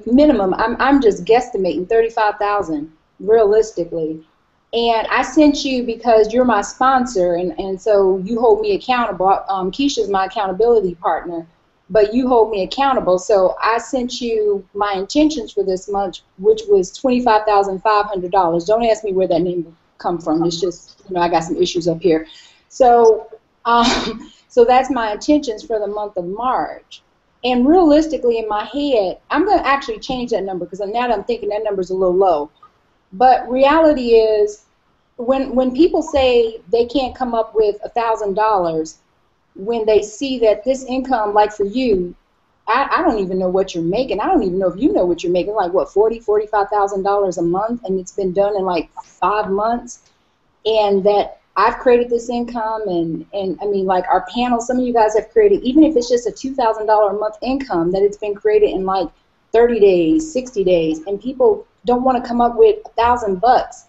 minimum. I'm just guesstimating $35,000 realistically, and I sent you because you're my sponsor, and so you hold me accountable. Keisha's my accountability partner, but you hold me accountable. So I sent you my intentions for this month, which was $25,500. Don't ask me where that name come from. It's just, you know, I got some issues up here. So, so that's my intentions for the month of March. And realistically, in my head, I'm going to actually change that number, because now that I'm thinking that number's a little low. But reality is, when people say they can't come up with $1,000, when they see that this income, like for you, I don't even know what you're making. I don't even know if you know what you're making. Like what, $45,000 a month, and it's been done in like 5 months, and that I've created this income, and I mean, like our panel, some of you guys have created, even if it's just a $2,000 a month income, that it's been created in like 30 days, 60 days, and people don't want to come up with $1,000.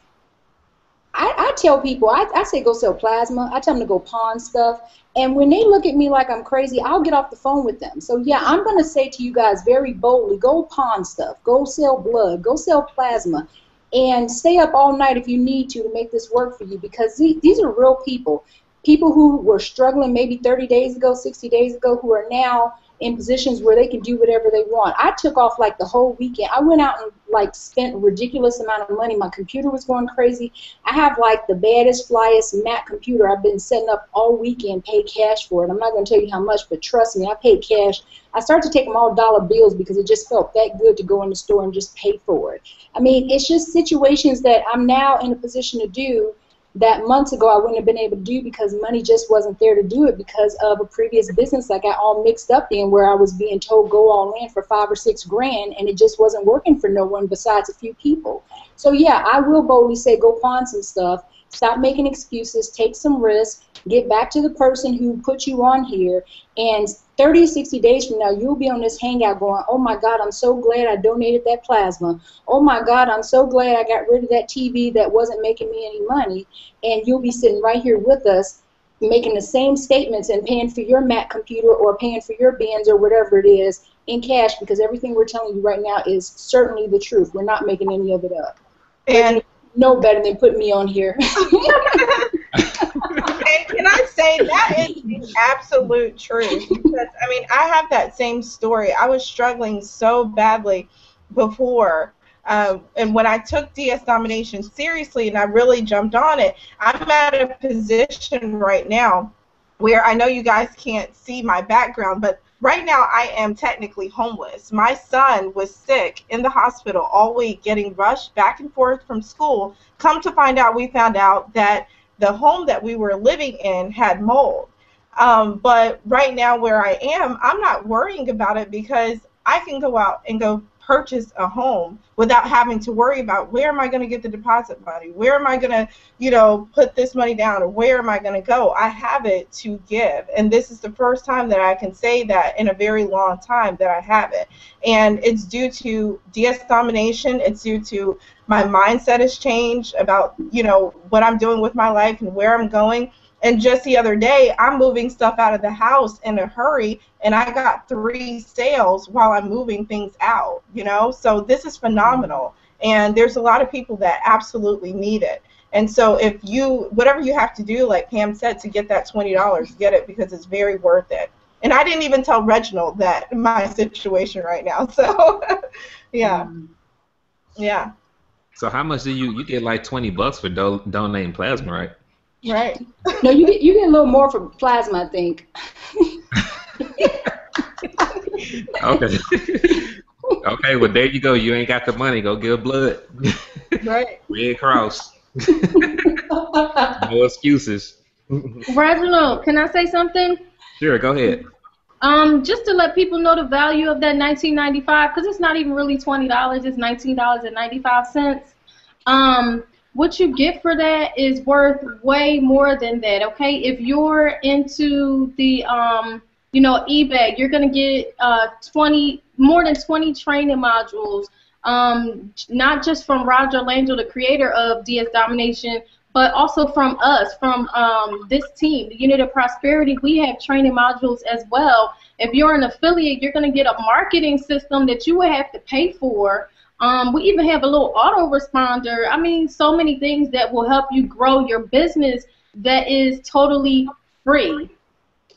I tell people, I say go sell plasma. I tell them to go pawn stuff. And when they look at me like I'm crazy, I'll get off the phone with them. So, yeah, I'm going to say to you guys very boldly, go pawn stuff. Go sell blood. Go sell plasma. And stay up all night if you need to make this work for you, because these are real people. People who were struggling maybe 30 days ago, 60 days ago, who are now in positions where they can do whatever they want. I took off like the whole weekend. I went out and like spent a ridiculous amount of money. My computer was going crazy. I have like the baddest, flyest Mac computer I've been setting up all weekend, paid cash for it. I'm not going to tell you how much, but trust me, I paid cash. I started to take them all dollar bills because it just felt that good to go in the store and just pay for it. I mean, it's just situations that I'm now in a position to do that months ago I wouldn't have been able to do, because money just wasn't there to do it because of a previous business I got all mixed up in, where I was being told go all in for $5 or $6 grand, and it just wasn't working for no one besides a few people. So yeah, I will boldly say go pawn some stuff, stop making excuses, take some risks, get back to the person who put you on here, and 30 to 60 days from now, you'll be on this Hangout going, oh my God, I'm so glad I donated that plasma. Oh my God, I'm so glad I got rid of that TV that wasn't making me any money. And you'll be sitting right here with us making the same statements and paying for your Mac computer or paying for your Benz or whatever it is in cash, because everything we're telling you right now is certainly the truth. We're not making any of it up. And you know better than putting me on here. And can I say that is the absolute truth? Because, I mean, I have that same story. I was struggling so badly before. And when I took DS Domination seriously and I really jumped on it, I'm at a position right now where I know you guys can't see my background, but right now I am technically homeless. My son was sick in the hospital all week, getting rushed back and forth from school. Come to find out, we found out that the home that we were living in had mold. But right now where I am, I'm not worrying about it because I can go out and go purchase a home without having to worry about where am I going to get the deposit money, where am I going to, you know, put this money down, or where am I going to go. I have it to give, and this is the first time that I can say that in a very long time that I have it, and it's due to DS Domination. It's due to my mindset has changed about, you know, what I'm doing with my life and where I'm going. And just the other day, I'm moving stuff out of the house in a hurry, and I got 3 sales while I'm moving things out, you know? So this is phenomenal. And there's a lot of people that absolutely need it. And so if you, whatever you have to do, like Pam said, to get that $20, get it, because it's very worth it. And I didn't even tell Reginald that my situation right now. So, yeah. Yeah. So how much do you get like $20 for donating plasma, right? Right. No, you get a little more for plasma, I think. Okay. Okay, well there you go. You ain't got the money. Go give blood. Right. Red Cross. No excuses. Reginald, can I say something? Sure, go ahead. Just to let people know the value of that $19.95, because it's not even really $20. It's $19.95. What you get for that is worth way more than that. Okay, if you're into the eBay, you're gonna get more than 20 training modules. Not just from Roger Langille, the creator of DS Domination, but also from us, from this team, the Unit of Prosperity. We have training modules as well. If you're an affiliate, you're going to get a marketing system that you would have to pay for. We even have a little autoresponder. I mean, so many things that will help you grow your business that is totally free.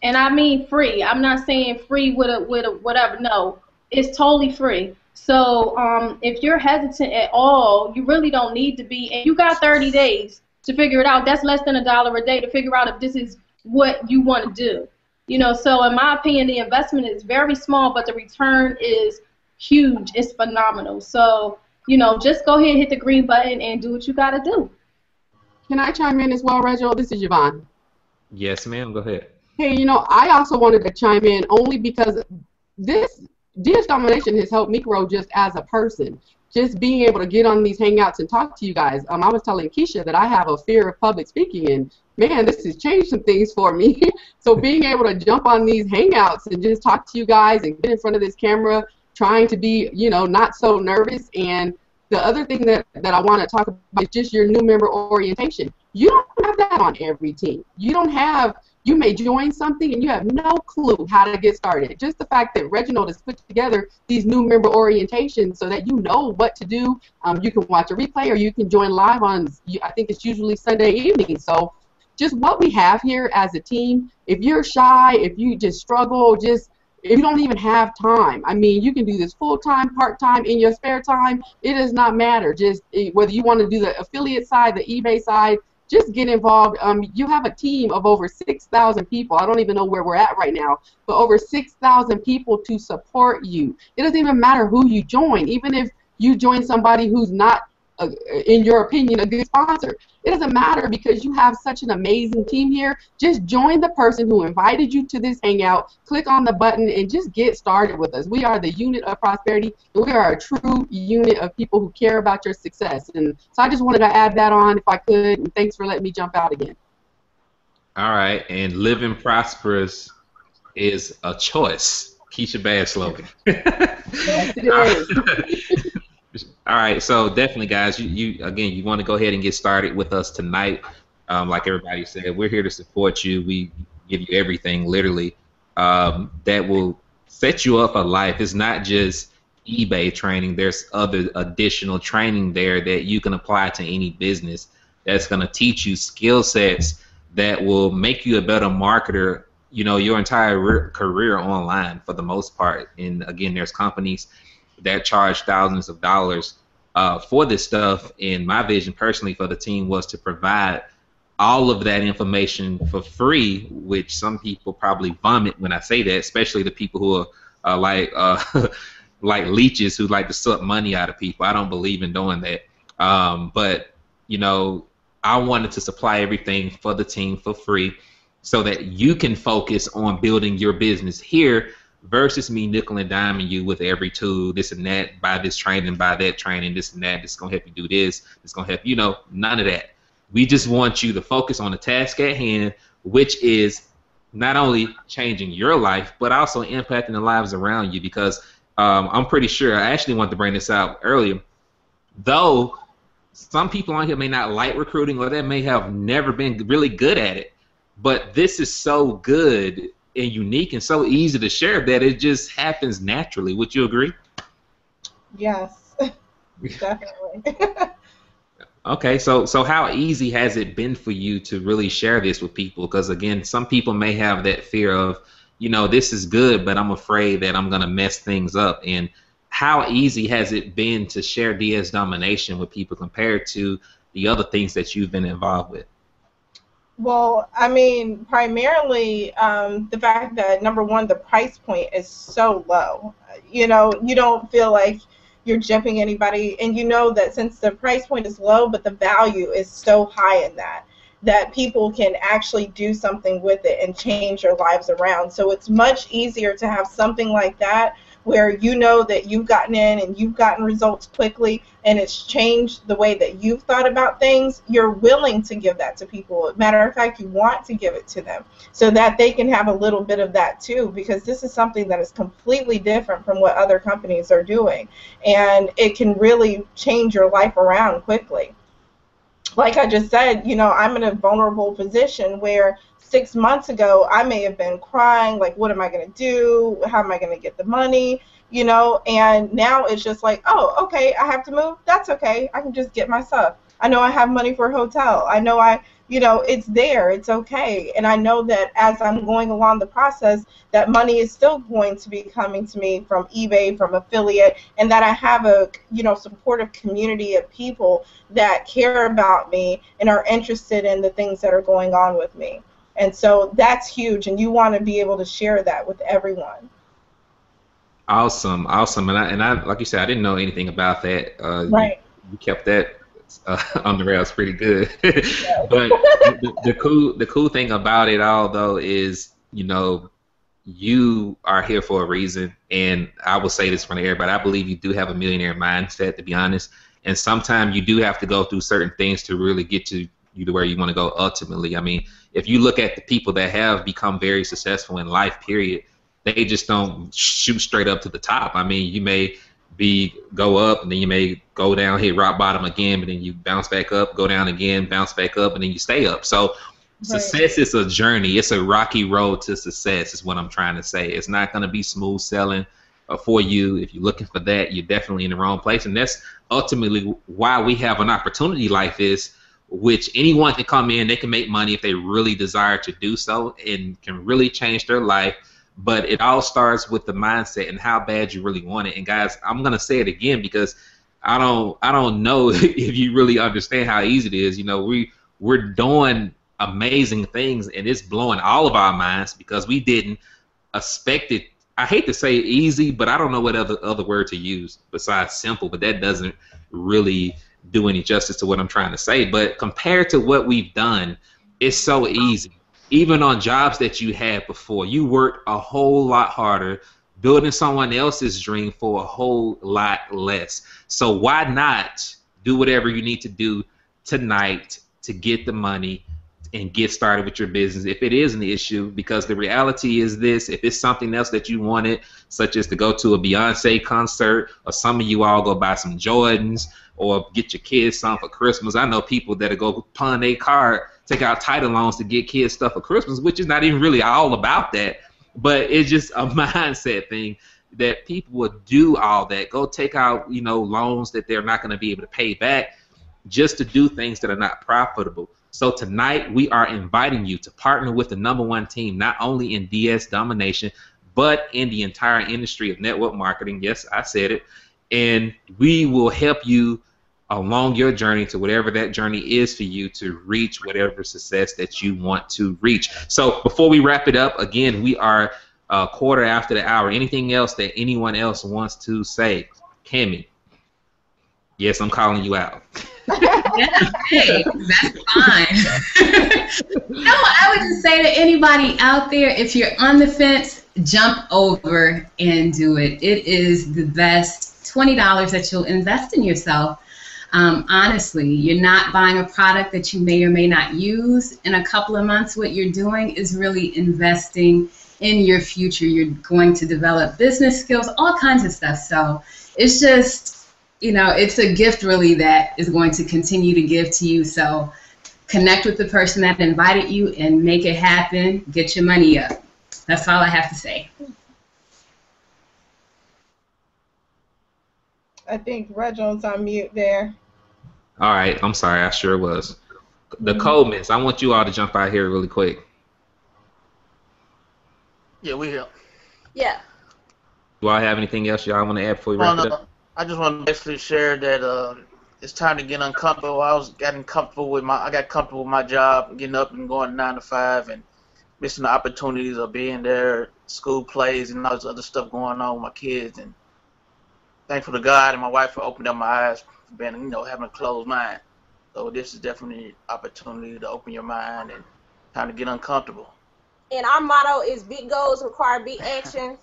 And I mean free. I'm not saying free with a whatever. No, it's totally free. So if you're hesitant at all, you really don't need to be. And you got 30 days to figure it out. That's less than $1 a day to figure out if this is what you want to do. You know, so in my opinion, the investment is very small, but the return is huge. It's phenomenal. So, you know, just go ahead and hit the green button and do what you got to do. Can I chime in as well, Reginald? This is Yvonne. Yes, ma'am. Go ahead. Hey, you know, I also wanted to chime in only because this DS Domination has helped me grow just as a person. Just being able to get on these Hangouts and talk to you guys. I was telling Keisha that I have a fear of public speaking, and man, this has changed some things for me. So being able to jump on these Hangouts and just talk to you guys and get in front of this camera, trying to be, you know, not so nervous. And the other thing that I want to talk about is just your new member orientation. You don't have that on every team. You may join something and you have no clue how to get started. Just the fact that Reginald has put together these new member orientations so that you know what to do. You can watch a replay or you can join live on, I think it's usually Sunday evening. So just what we have here as a team, if you're shy, if you just struggle, if you don't even have time, I mean, you can do this full-time, part-time, in your spare time. It does not matter. Just whether you want to do the affiliate side, the eBay side, just get involved. You have a team of over 6,000 people. I don't even know where we're at right now, but over 6,000 people to support you. It doesn't even matter who you join. Even if you join somebody who's not, in your opinion, a good sponsor, it doesn't matter because you have such an amazing team here. Just join the person who invited you to this Hangout, click on the button, and just get started with us. We are the Unit of Prosperity, and we are a true unit of people who care about your success. And so I just wanted to add that on if I could, and thanks for letting me jump out again. All right, and living prosperous is a choice. Keisha Bass slogan. Yes, it is. All right, so definitely, guys, you want to go ahead and get started with us tonight. Like everybody said, we're here to support you. We give you everything, literally, that will set you up for life. It's not just eBay training. There's other additional training there that you can apply to any business that's going to teach you skill sets that will make you a better marketer, you know, your entire career online for the most part. And again, there's companies that charge thousands of dollars for this stuff. And my vision personally for the team was to provide all of that information for free, which some people probably vomit when I say that, especially the people who are like leeches who like to suck money out of people. I don't believe in doing that. But, you know, I wanted to supply everything for the team for free so that you can focus on building your business here versus me nickel and diming you with every tool, this and that, buy this training, buy that training, this and that, this is going to help you do this, this is going to help, you know, none of that. We just want you to focus on the task at hand, which is not only changing your life, but also impacting the lives around you, because I'm pretty sure, I actually wanted to bring this out earlier, though some people on here may not like recruiting or they may have never been really good at it, but this is so good and unique and so easy to share that it just happens naturally. Would you agree? Yes, definitely. Okay, so how easy has it been for you to really share this with people? Because again, some people may have that fear of, you know, this is good, but I'm afraid that I'm gonna mess things up. And how easy has it been to share DS Domination with people compared to the other things that you've been involved with? Well, I mean, primarily the fact that, number one, the price point is so low. You know, you don't feel like you're jumping anybody, and you know that since the price point is low, but the value is so high in that people can actually do something with it and change their lives around. So it's much easier to have something like that where you know that you've gotten in and you've gotten results quickly and it's changed the way that you've thought about things. You're willing to give that to people. Matter of fact, you want to give it to them so that they can have a little bit of that too, because this is something that is completely different from what other companies are doing, and it can really change your life around quickly. Like I just said, you know, I'm in a vulnerable position where 6 months ago I may have been crying, like, what am I going to do? How am I going to get the money? You know, and now it's just like, oh, okay, I have to move. That's okay. I can just get my stuff. I know I have money for a hotel. I know you know, it's there. It's okay. And I know that as I'm going along the process, that money is still going to be coming to me from eBay, from affiliate, and that I have a, you know, supportive community of people that care about me and are interested in the things that are going on with me. And so that's huge, and you want to be able to share that with everyone. Awesome, awesome. And I like you said, I didn't know anything about that. Right. You kept that on the rails pretty good. But the cool thing about it all, though, is, you know, you are here for a reason. And I will say this for everybody. I believe you do have a millionaire mindset, to be honest. And sometimes you do have to go through certain things to really get to you to where you want to go ultimately. I mean, if you look at the people that have become very successful in life, period, they just don't shoot straight up to the top. I mean, you may go up, and then you may go down, hit rock bottom again, but then you bounce back up, go down again, bounce back up, and then you stay up. So success is a journey. It's a rocky road to success is what I'm trying to say. It's not going to be smooth sailing for you. If you're looking for that, you're definitely in the wrong place. And that's ultimately why we have an opportunity like this, which anyone can come in, they can make money if they really desire to do so and can really change their life. But it all starts with the mindset and how bad you really want it. And guys, I'm going to say it again because I don't know if you really understand how easy it is. You know, we're doing amazing things, and it's blowing all of our minds because we didn't expect it. I hate to say easy, but I don't know what other word to use besides simple, but that doesn't really do any justice to what I'm trying to say. But compared to what we've done, it's so easy. Even on jobs that you had before, you worked a whole lot harder building someone else's dream for a whole lot less. So why not do whatever you need to do tonight to get the money and get started with your business if it is an issue? Because the reality is this: if it's something else that you wanted, such as to go to a Beyonce concert, or some of you all go buy some Jordans or get your kids something for Christmas. I know people that go pawn their car, take out title loans to get kids stuff for Christmas, which is not even really all about that, but it's just a mindset thing that people will do all that, go take out, you know, loans that they're not going to be able to pay back just to do things that are not profitable. So tonight we are inviting you to partner with the #1 team, not only in DS Domination, but in the entire industry of network marketing. Yes, I said it. And we will help you along your journey to whatever that journey is for you to reach whatever success that you want to reach. So before we wrap it up, again, we are a quarter after the hour. Anything else that anyone else wants to say? Kimmy. Yes, I'm calling you out. Yeah, hey, that's fine. No, I would just say to anybody out there, if you're on the fence, jump over and do it. It is the best $20 that you'll invest in yourself. Honestly, you're not buying a product that you may or may not use in a couple of months. What you're doing is really investing in your future. You're going to develop business skills, all kinds of stuff. So it's just, you know, it's a gift really that is going to continue to give to you. So connect with the person that invited you and make it happen. Get your money up. That's all I have to say. I think Reginald's on mute there. All right, I'm sorry, I sure was. The Colemans, I want you all to jump out here really quick. Yeah, we here. Yeah. Do I have anything else y'all want to add before we wrap it up? I just want to basically share that it's time to get uncomfortable. I got comfortable with my job, getting up and going 9 to 5, and missing the opportunities of being there, school plays, and all this other stuff going on with my kids. And thankful to God and my wife for opening up my eyes, for being, having a closed mind. So this is definitely an opportunity to open your mind and time to get uncomfortable. And our motto is big goals require big action.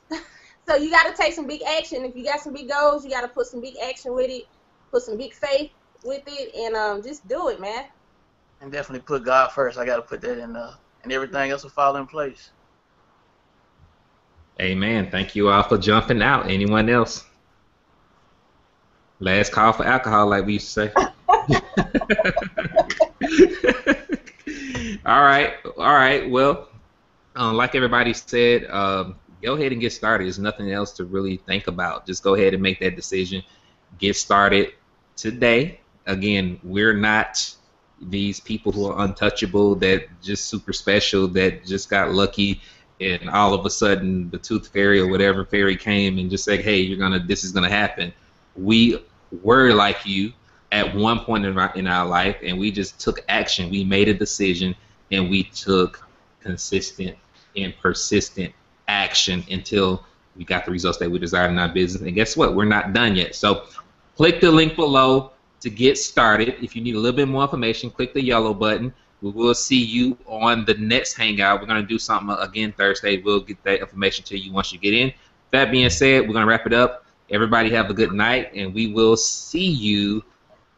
So you got to take some big action. If you got some big goals, you got to put some big action with it, put some big faith with it, and just do it, man. And definitely put God first. I got to put that in, and everything else will fall in place. Amen. Thank you all for jumping out. Anyone else? Last call for alcohol, like we used to say. All right. Well, like everybody said, go ahead and get started. There's nothing else to really think about. Just go ahead and make that decision. Get started today. Again, we're not these people who are untouchable, that just super special, that just got lucky and all of a sudden the tooth fairy or whatever fairy came and just said, hey, this is gonna happen. We were like you at one point in our life, and we just took action. We made a decision, and we took consistent and persistent action until we got the results that we desired in our business. And guess what? We're not done yet. So click the link below to get started. If you need a little bit more information, click the yellow button. We will see you on the next Hangout. We're going to do something again Thursday. We'll get that information to you once you get in. That being said, we're going to wrap it up. Everybody have a good night, and we will see you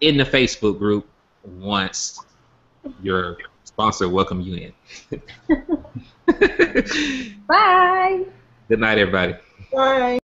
in the Facebook group once your sponsor welcome you in. Bye. Good night, everybody. Bye.